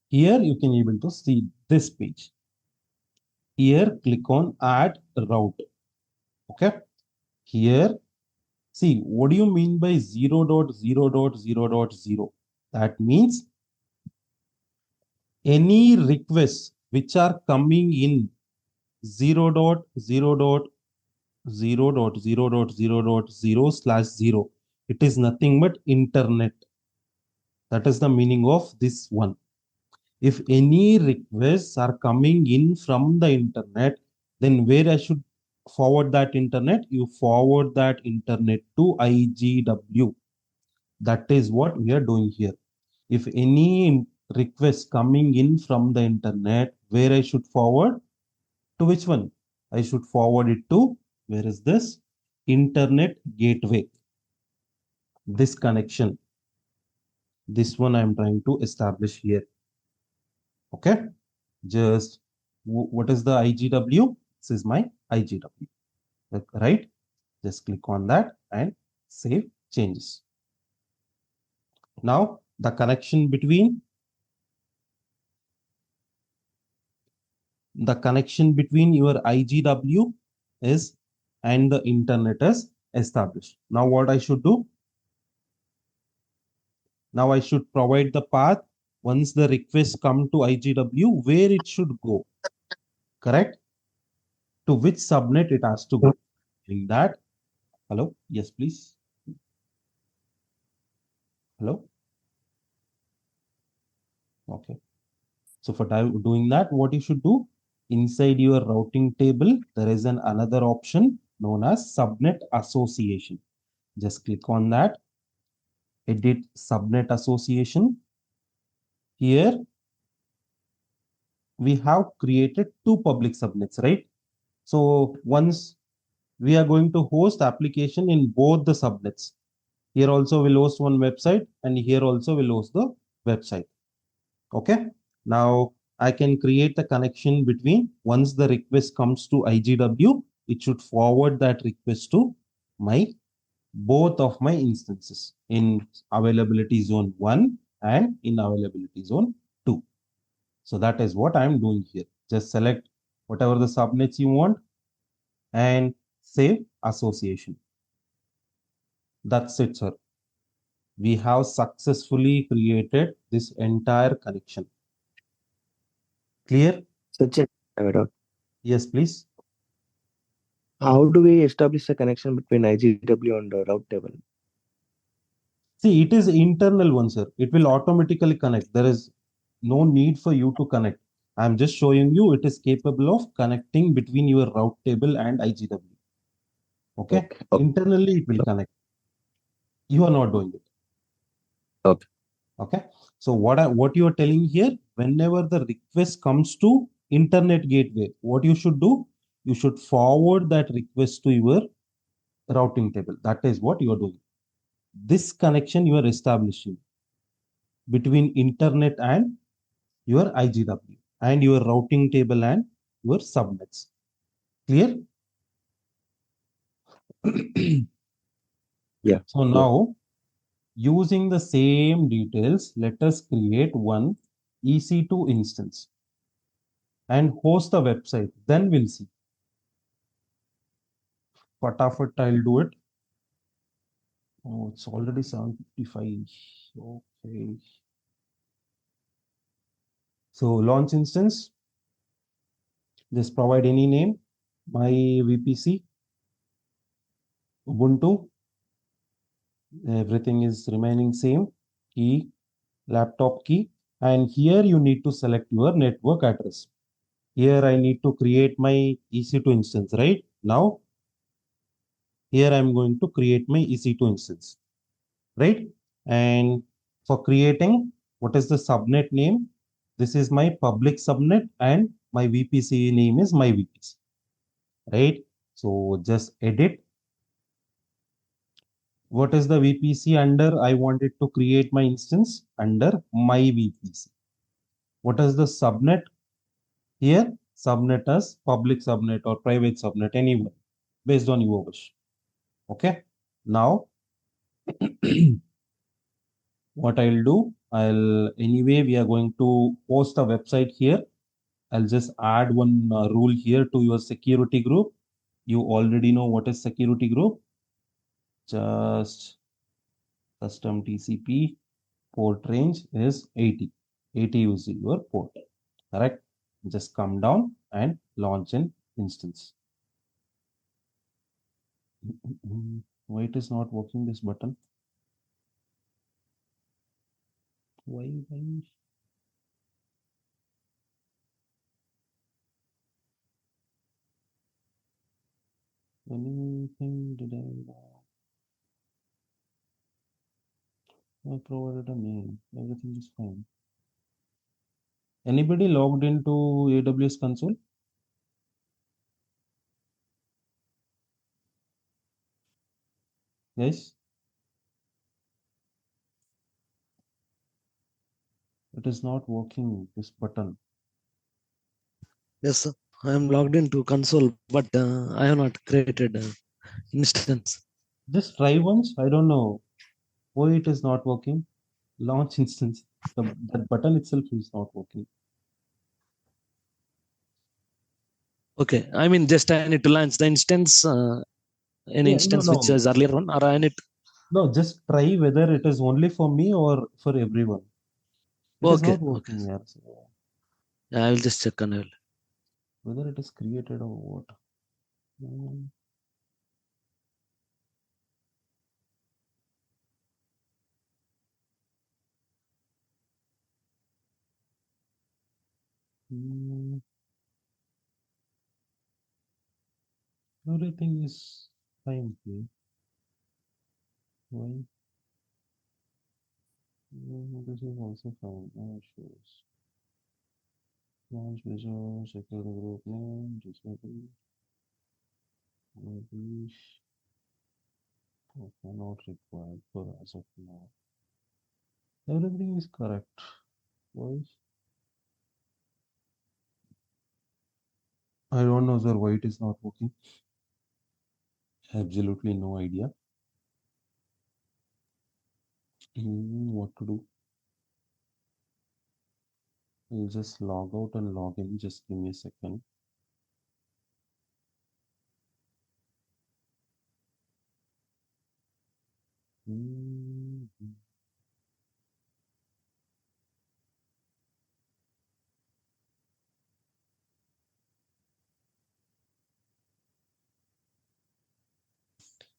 here you can able to see this page. Here, click on add route. Okay, here, see, what do you mean by 0.0.0.0? That means any requests which are coming in 0.0.0.0.0.0/0, it is nothing but internet. That is the meaning of this one. If any requests are coming in from the internet, then where I should forward that internet? You forward that internet to IGW. That is what we are doing here. If any request coming in from the internet, where I should forward? To which one? I should forward it to, where is this? Internet gateway. This connection. This one I'm trying to establish here. Okay. Just what is the IGW? This is my IGW. Right? Just click on that and save changes. Now the connection between your IGW is and the internet is established. Now what I should do? Now I should provide the path once the request come to IGW, where it should go. Correct? To which subnet it has to go. In that, hello? Yes, please. Hello? Okay. So for doing that, what you should do, inside your routing table, there is another option known as subnet association. Just click on that, edit subnet association. Here, we have created two public subnets, right? So once we are going to host application in both the subnets. Here also we'll host one website and here also we'll host the website. Okay. Now I can create the connection between, once the request comes to IGW, it should forward that request to both of my instances in availability zone 1 and in availability zone 2. So that is what I'm doing here. Just select whatever the subnets you want and save association. That's it, sir. We have successfully created this entire connection. Clear? Sachin, I have a doubt. Yes, please. How do we establish a connection between IGW and the route table? See, it is internal one, sir. It will automatically connect. There is no need for you to connect. I'm just showing you it is capable of connecting between your route table and IGW. Okay? Okay. Internally, it will connect. You are not doing it. Okay. Okay. So what you are telling here, whenever the request comes to internet gateway, what you should do, you should forward that request to your routing table. That is what you are doing. This connection you are establishing between internet and your IGW and your routing table and your subnets. Clear? Yeah. So now, using the same details, let us create one EC2 instance and host a website. Then we'll see. Fatafat, I'll do it. Oh, it's already 7:55. Okay. So launch instance. Just provide any name. My VPC, Ubuntu. Everything is remaining same. Key, laptop key. And here you need to select your network address. Here I need to create my EC2 instance, right? Now, here I'm going to create my EC2 instance, right? And for creating, what is the subnet name? This is my public subnet and my VPC name is my VPC, right? So just edit. What is the VPC under? I wanted to create my instance under my VPC. What is the subnet? Here, subnet as public subnet or private subnet, anyone, based on your wish. Okay. Now, what I'll do, anyway, we are going to post a website here. I'll just add one rule here to your security group. You already know what is security group. Just custom TCP port range is 80. 80 is your port. Correct? Just come down and launch an instance. Why it is not working, this button? Why? Anything did I provided a name. Everything is fine. Anybody logged into AWS console? Guys, it is not working, this button. Yes, sir. I am logged into console, but I have not created instance. Just try once. I don't know why it is not working. Launch instance. That button itself is not working. Okay, I mean just I need to launch the instance, an Yeah, instance which is earlier one, or I need. No, just try whether it is only for me or for everyone. It is Okay, not okay. working, yeah. So Yeah, I will just check on it. whether it is created or what. Mm, mm, Everything is fine here. Why? This is also fine. Shows. Launch visual, security group name, disable. Maybe okay, not required for as of now. Everything is correct. Why? I don't know, sir, why it is not working. Absolutely no idea. What to do? I'll just log out and log in. Just give me a second. Mm,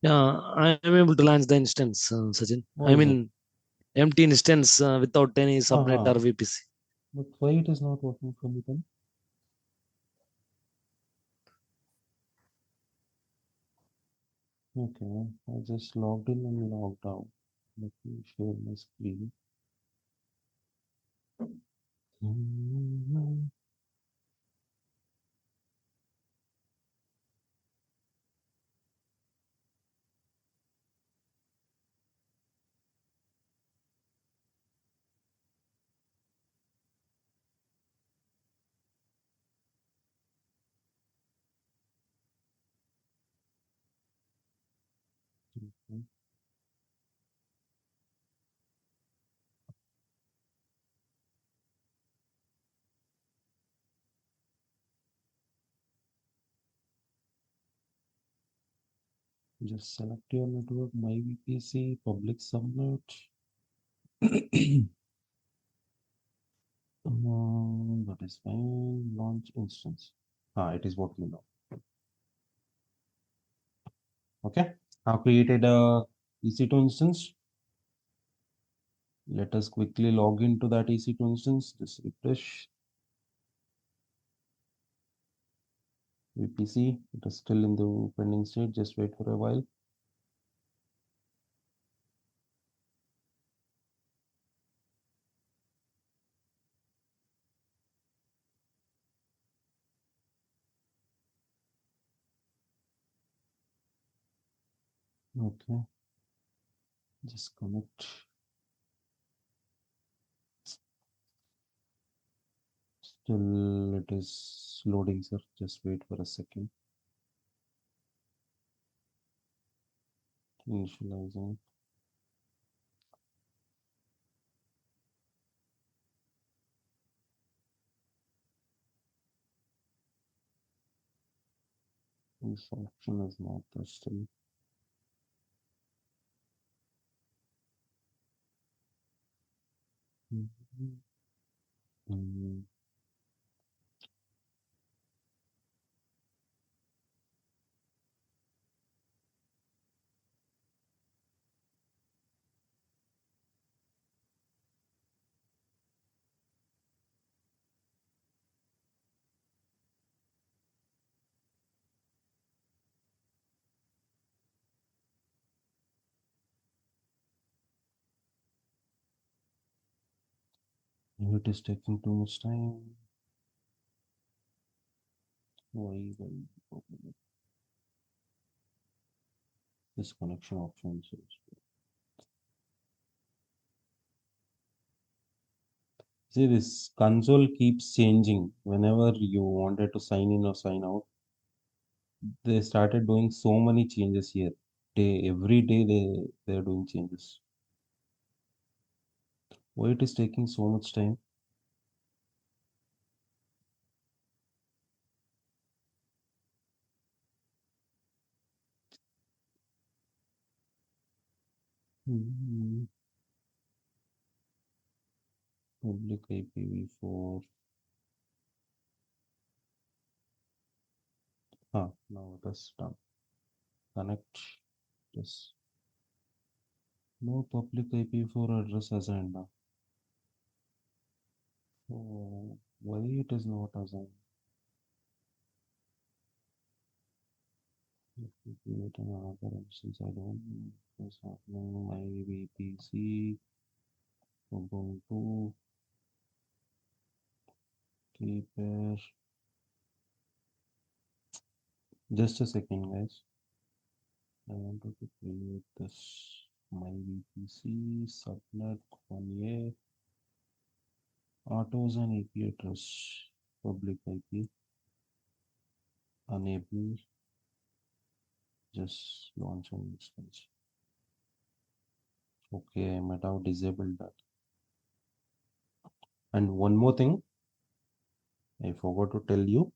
Yeah, I am able to launch the instance, Sachin. What I is it? mean empty instance without any subnet or VPC. But why it is not working for me then? Okay, I just logged in and logged out. Let me share my screen. Mm, okay. Just select your network, my VPC, public subnet. That is fine. Launch instance. It is working now. Okay, I've created a EC2 instance. Let us quickly log into that EC2 instance. Just refresh. VPC, it is still in the pending state. Just wait for a while. Okay, just connect. Still, it is loading, sir. Just wait for a second. Initializing. This option is not there still. Mhm. Mm, It is taking too much time. Why? This connection options. See, this console keeps changing whenever you wanted to sign in or sign out. They started doing so many changes here. Every day they're doing changes. Why it is taking so much time? Public IPv4. Now it is done. Connect. Yes. No public IPv4 address assigned now. Oh, why it is not assigned? If we create another instance, I don't know what's happening. My VPC, Ubuntu, Keeper. Just a second, guys. I wanted to create this. My VPC, subnet 1A, autos and IP address, public IP, enable, just launch an instance. Okay, I might have disabled that. And one more thing, I forgot to tell you,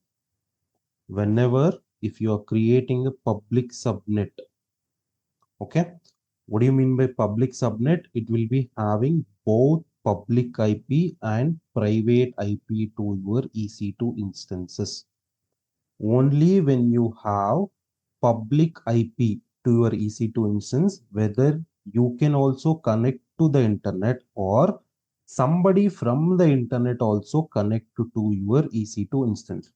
whenever if you are creating a public subnet, okay, what do you mean by public subnet? It will be having both public IP and private IP to your EC2 instances. Only when you have public IP to your EC2 instance, whether you can also connect to the internet or somebody from the internet also connect to your EC2 instance.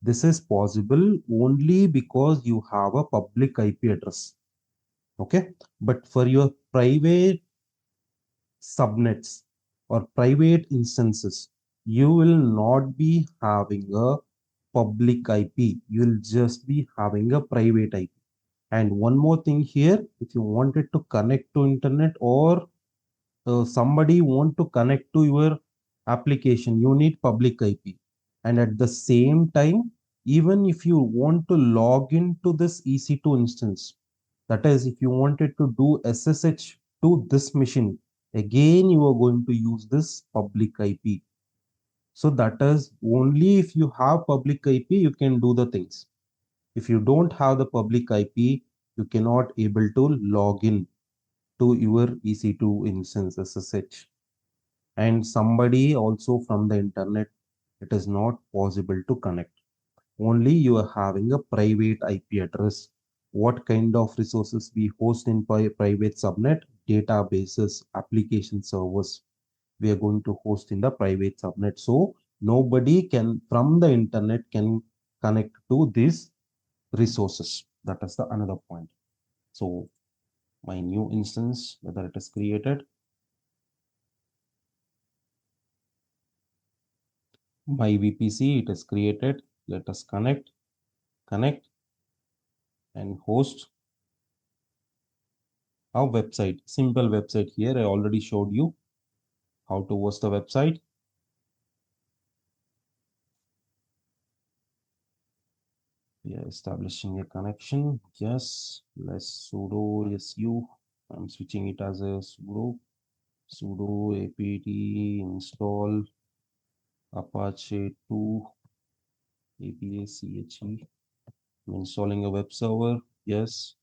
This is possible only because you have a public IP address. Okay, but for your private subnets or private instances, you will not be having a public IP. You'll just be having a private IP. And one more thing here, if you wanted to connect to internet or somebody want to connect to your application, you need public IP. And at the same time, even if you want to log into this EC2 instance, that is, if you wanted to do SSH to this machine, again, you are going to use this public IP. So that is only if you have public IP, you can do the things. If you don't have the public IP, you cannot able to log in to your EC2 instance SSH. And somebody also from the internet, it is not possible to connect. Only you are having a private IP address. What kind of resources we host in private subnet? Databases, application servers. We are going to host in the private subnet. So nobody can from the internet can connect to these resources. That is the another point. So my new instance, whether it is created, my VPC, it is created. Let us connect and host our website. Simple website here. I already showed you how to host the website. We are establishing a connection. Yes, let's sudo su. I'm switching it as a sudo apt install apache 2 apache. I'm installing a web server. Yes.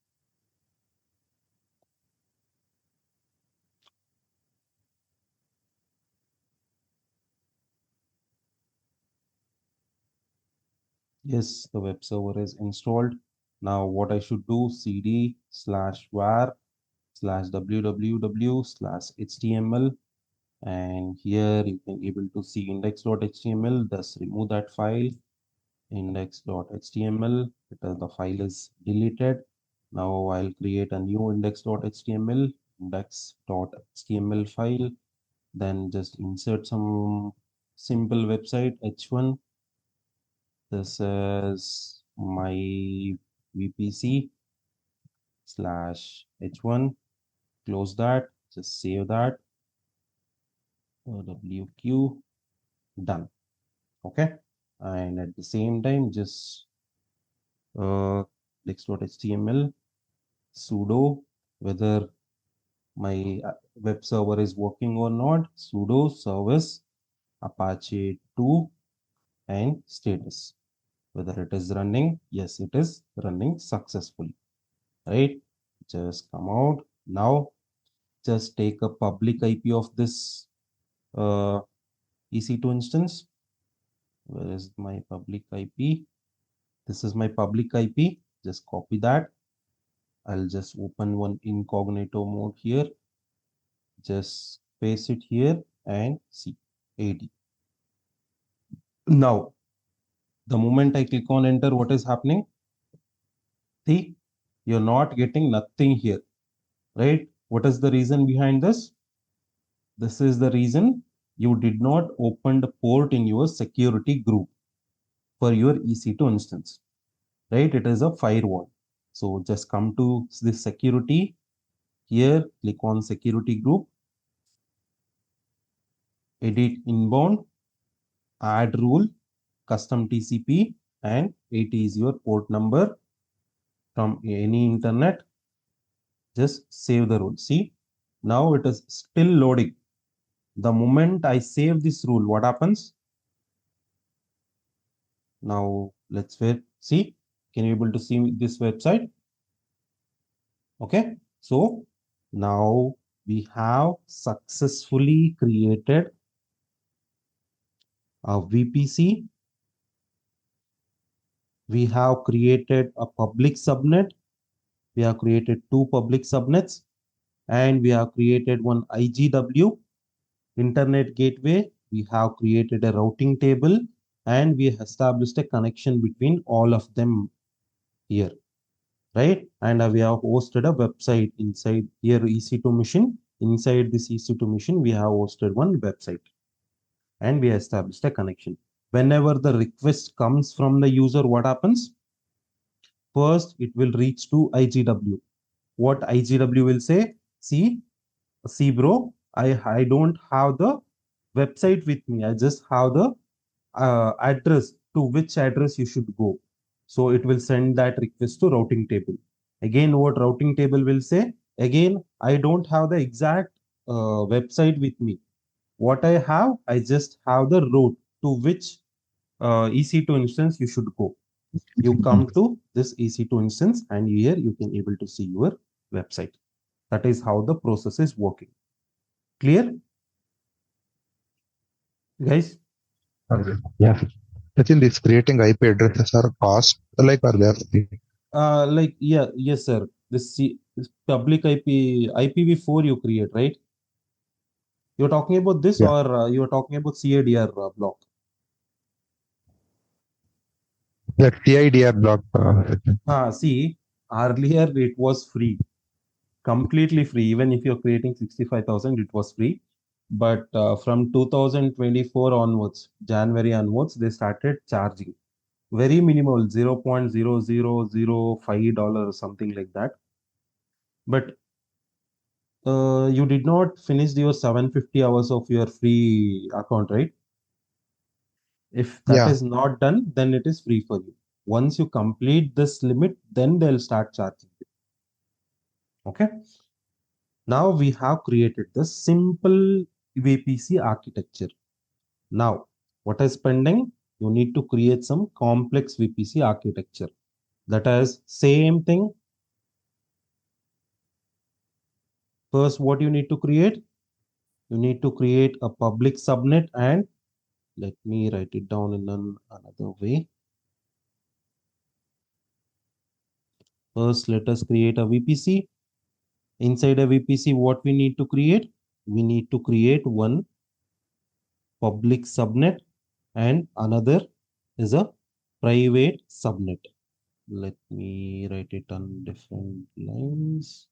Yes, the web server is installed. Now what I should do, cd/var/www/html, and here you can able to see index.html. Thus remove that file, index.html, because the file is deleted. Now I'll create a new index.html file, then just insert some simple website h1. This is my VPC. /h1, close that, just save that, WQ, done. Okay, and at the same time, just next.html sudo whether my web server is working or not, sudo service apache 2 and status, whether it is running. Yes, it is running successfully, right? Just come out. Now just take a public IP of this EC2 instance. Where is my public IP? This is my public IP. Just copy that. I'll just open one incognito mode here. Just paste it here and see AD. Now, the moment I click on enter, what is happening? See, you're not getting nothing here, right? What is the reason behind this? This is the reason you did not open the port in your security group for your EC2 instance, right? It is a firewall. So just come to this security here, click on security group, edit inbound, add rule, custom TCP, and 80 is your port number from any internet. Just save the rule. See, now it is still loading. The moment I save this rule, what happens? Now let's wait. See, can you able to see this website? Okay, so now we have successfully created a VPC. We have created a public subnet. We have created 2 public subnets, and we have created one IGW internet gateway. We have created a routing table, and we established a connection between all of them here, right? And we have hosted a website inside here EC2 machine. Inside this EC2 machine, we have hosted one website, and we established a connection. Whenever the request comes from the user, what happens? First, it will reach to IGW. What IGW will say? See bro, I don't have the website with me. I just have the address, to which address you should go. So it will send that request to routing table. Again, what routing table will say? Again, I don't have the exact website with me. What I have, I just have the route to which EC2 instance you should go. You come to this EC2 instance, and here you can able to see your website. That is how the process is working. Clear, guys? Okay. Yeah. I think this creating IP addresses are cost, like, are they free? Like, yeah, yes, sir. This public IPv4 you create, right? You're talking about this, Yeah. or you're talking about CADR block? The TIDR block. See, earlier it was free, completely free. Even if you're creating 65,000, it was free. But from 2024 onwards, January onwards, they started charging very minimal, $0.0005, something like that. But you did not finish your 750 hours of your free account, right? If that Yeah. is not done, then it is free for you. Once you complete this limit, then they'll start charging you. Okay. Now we have created the simple VPC architecture. Now, what is pending? You need to create some complex VPC architecture. That is same thing. First, what you need to create? You need to create a public subnet, and let me write it down in another way. First, let us create a VPC. Inside a VPC, what we need to create? We need to create one public subnet, and another is a private subnet. Let me write it on different lines.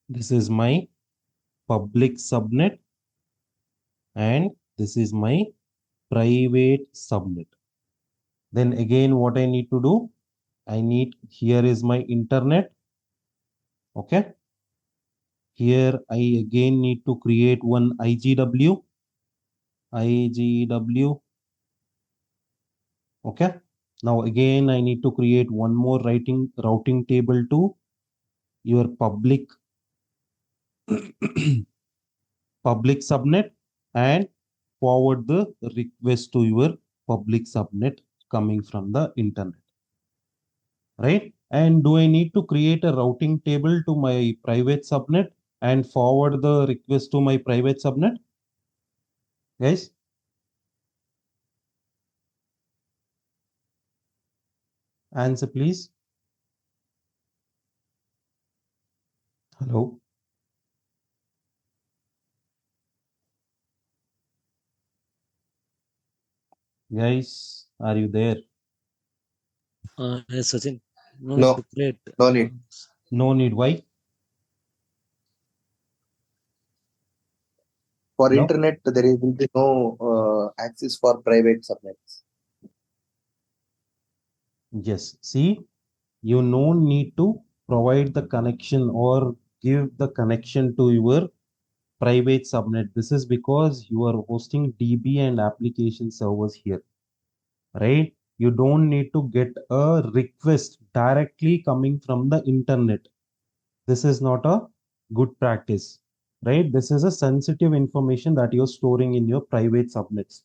This is my public subnet, and this is my private subnet. Then again, what I need to do, here is my internet. Okay. Here I again need to create one IGW. Okay. Now again, I need to create one more routing table to your public public subnet and forward the request to your public subnet coming from the internet, right? And do I need to create a routing table to my private subnet and forward the request to my private subnet? Guys? Answer, please. Hello? Guys, are you there? Yes, Sachin. No No, need to create. no need. No need. Why? For No? internet, there will be no access for private subnets. Yes. See, you no need to provide the connection or give the connection to your private subnet. This is because you are hosting DB and application servers here, right? You don't need to get a request directly coming from the internet. This is not a good practice, right? This is a sensitive information that you're storing in your private subnets.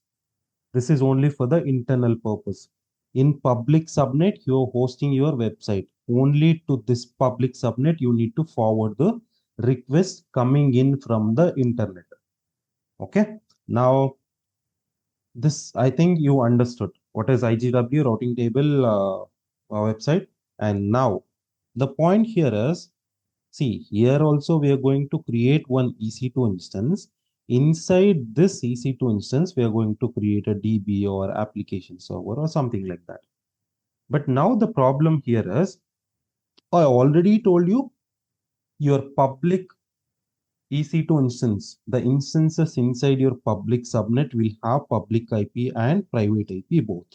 This is only for the internal purpose. In public subnet, you're hosting your website. Only to this public subnet, you need to forward the request coming in from the internet. Okay. Now, this, I think you understood what is IGW routing table website. And now the point here is, see, here also we are going to create one EC2 instance. Inside this EC2 instance, we are going to create a DB or application server or something like that. But now the problem here is, I already told you, your public EC2 instance, the instances inside your public subnet will have public IP and private IP both,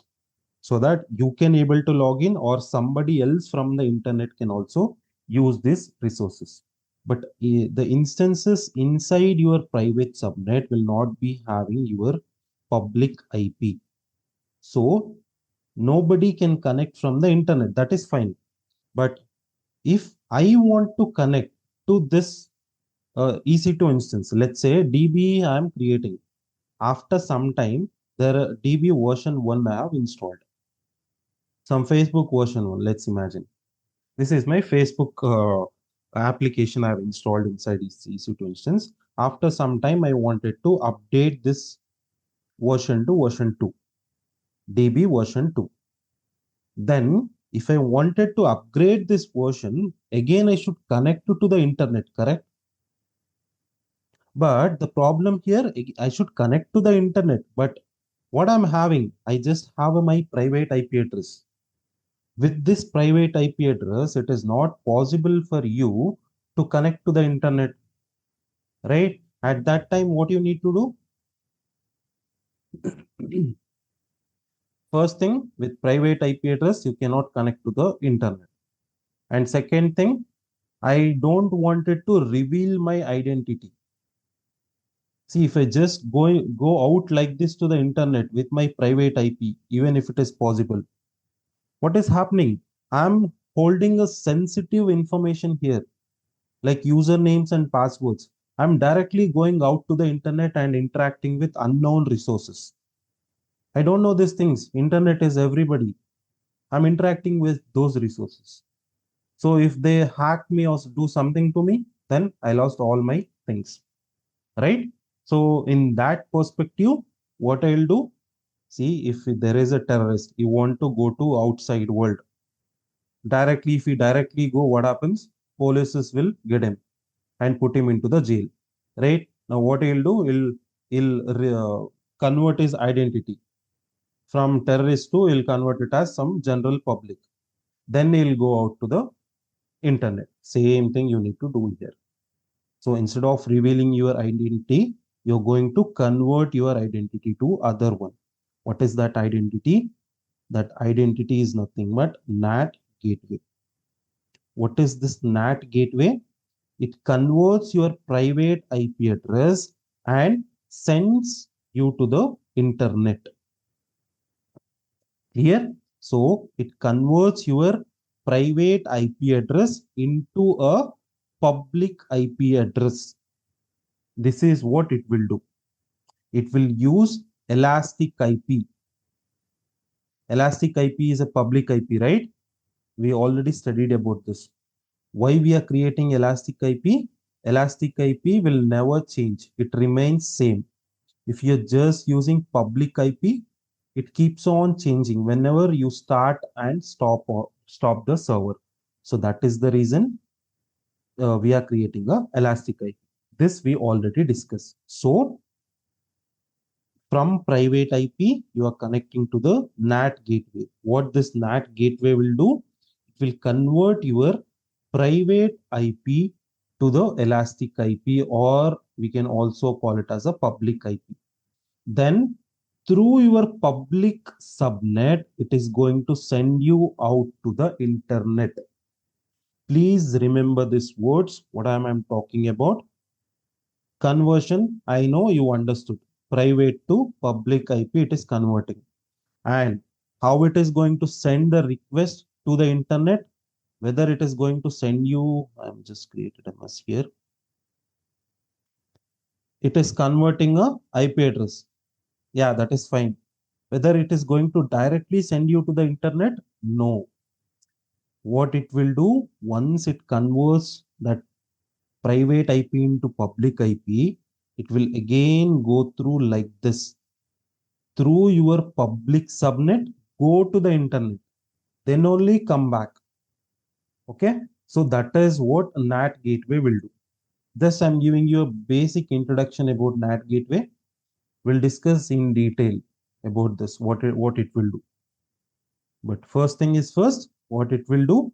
so that you can able to log in or somebody else from the internet can also use these resources. But the instances inside your private subnet will not be having your public IP. So nobody can connect from the internet. That is fine. But if I want to connect to this EC2 instance, let's say DB I am creating. After some time, there DB version 1 I have installed. Some Facebook version 1, let's imagine. This is my Facebook application I've installed inside EC2 instance. After some time, I wanted to update this version to version 2, DB version 2. Then, if I wanted to upgrade this version, again, I should connect to the internet, correct? But the problem here, I should connect to the internet. But what I'm having, I just have my private IP address. With this private IP address, it is not possible for you to connect to the internet, right? At that time, what you need to do? First thing, with private IP address, you cannot connect to the internet. And second thing, I don't want it to reveal my identity. See, if I just go out like this to the internet with my private IP, even if it is possible, what is happening? I'm holding a sensitive information here, like usernames and passwords. I'm directly going out to the internet and interacting with unknown resources. I don't know these things. Internet is everybody. I'm interacting with those resources. So if they hack me or do something to me, then I lost all my things, right? So in that perspective, what I'll do, see, if there is a terrorist, you want to go to outside world. Directly, if you directly go, what happens? Polices will get him and put him into the jail, right? Now what he'll do, he'll convert his identity from terrorist to, he'll convert it as some general public. Then he'll go out to the internet. Same thing you need to do here. So instead of revealing your identity, you're going to convert your identity to other one. What is that identity? That identity is nothing but NAT gateway. What is this NAT gateway? It converts your private IP address and sends you to the internet. Clear? So it converts your private IP address into a public IP address. This is what it will do. It will use elastic IP. Elastic IP is a public IP, right? We already studied about this. Why we are creating elastic IP? Elastic IP will never change. It remains same. If you're just using public IP, it keeps on changing whenever you start and stop the server. So that is the reason we are creating a elastic IP. This we already discussed. So from private IP, you are connecting to the NAT gateway. What this NAT gateway will do, it will convert your private IP to the elastic IP, or we can also call it as a public IP. Then through your public subnet, it is going to send you out to the internet. Please remember these words, what I'm talking about. Conversion, I know you understood. Private to public IP, it is converting. And how it is going to send the request to the internet, whether it is going to send you, I'm just created a mess here. It is converting a IP address. Yeah, that is fine. Whether it is going to directly send you to the internet, no. What it will do, once it converts that private IP into public IP, it will again go through like this. Through your public subnet, go to the internet, then only come back. Okay, so that is what NAT gateway will do. Thus, I'm giving you a basic introduction about NAT gateway. We'll discuss in detail about this, what it will do. But first thing is first, what it will do,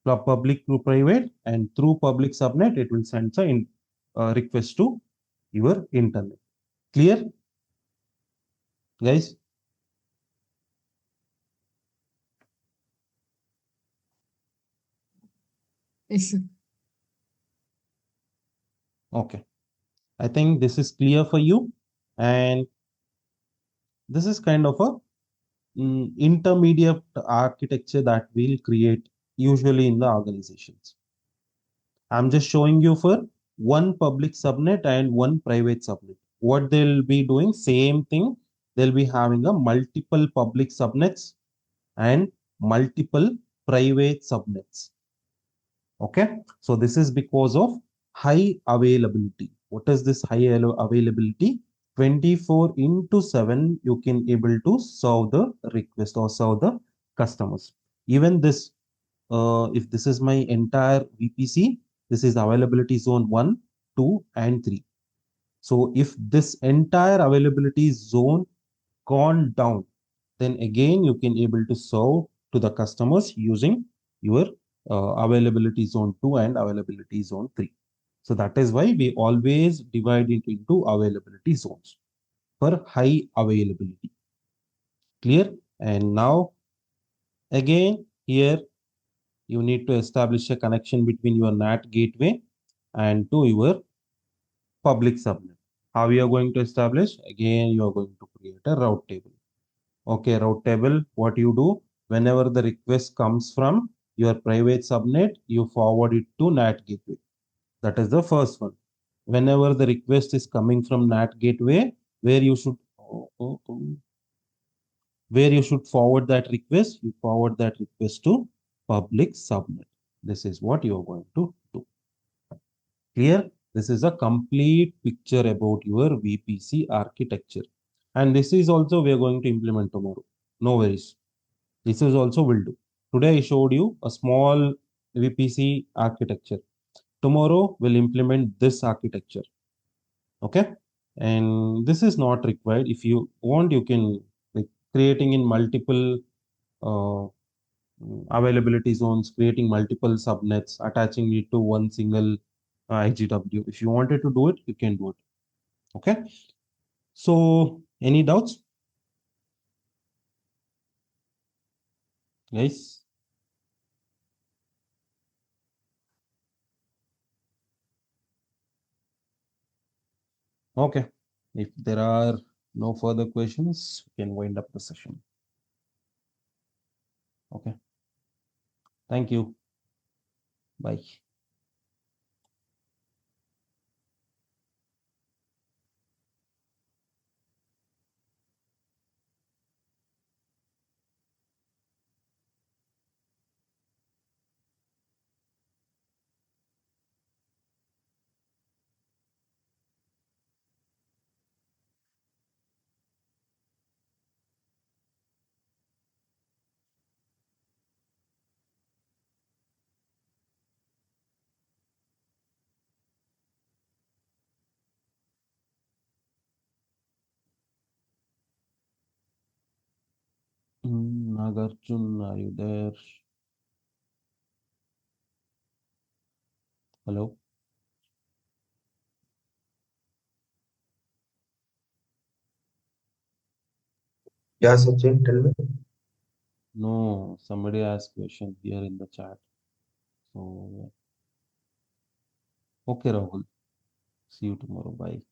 public to private, and through public subnet, it will send a request to your internet. Clear, guys? Okay. I think this is clear for you. And this is kind of a intermediate architecture that we'll create usually in the organizations. I'm just showing you for one public subnet and one private subnet. What they'll be doing, same thing. They'll be having a multiple public subnets and multiple private subnets. Okay, so this is because of high availability. What is this high availability? 24/7 you can able to serve the request or serve the customers. Even this, if this is my entire VPC, this is availability zone 1, 2, and 3. So if this entire availability zone gone down, then again you can able to serve to the customers using your availability zone 2 and availability zone 3. So that is why we always divide it into availability zones for high availability. Clear? And now again here you need to establish a connection between your NAT gateway and to your public subnet. How you are going to establish? Again, you are going to create a route table. Okay, route table, what you do, whenever the request comes from your private subnet, you forward it to NAT gateway. That is the first one. Whenever the request is coming from NAT gateway, where you should forward that request, you forward that request to public subnet. This is what you are going to do. Clear? This is a complete picture about your VPC architecture. And this is also we are going to implement tomorrow. No worries. This is also will do. Today I showed you a small VPC architecture. Tomorrow we'll implement this architecture. Okay. And this is not required. If you want, you can like creating in multiple availability zones, creating multiple subnets, attaching it to one single IGW. If you wanted to do it, you can do it. Okay. So any doubts? Guys? Okay. If there are no further questions, we can wind up the session. Okay. Thank you. Bye. Nagarjun, are you there? Hello? Yeah, Sachin, tell me. No, somebody asked question here in the chat. So, okay, Rahul. See you tomorrow. Bye.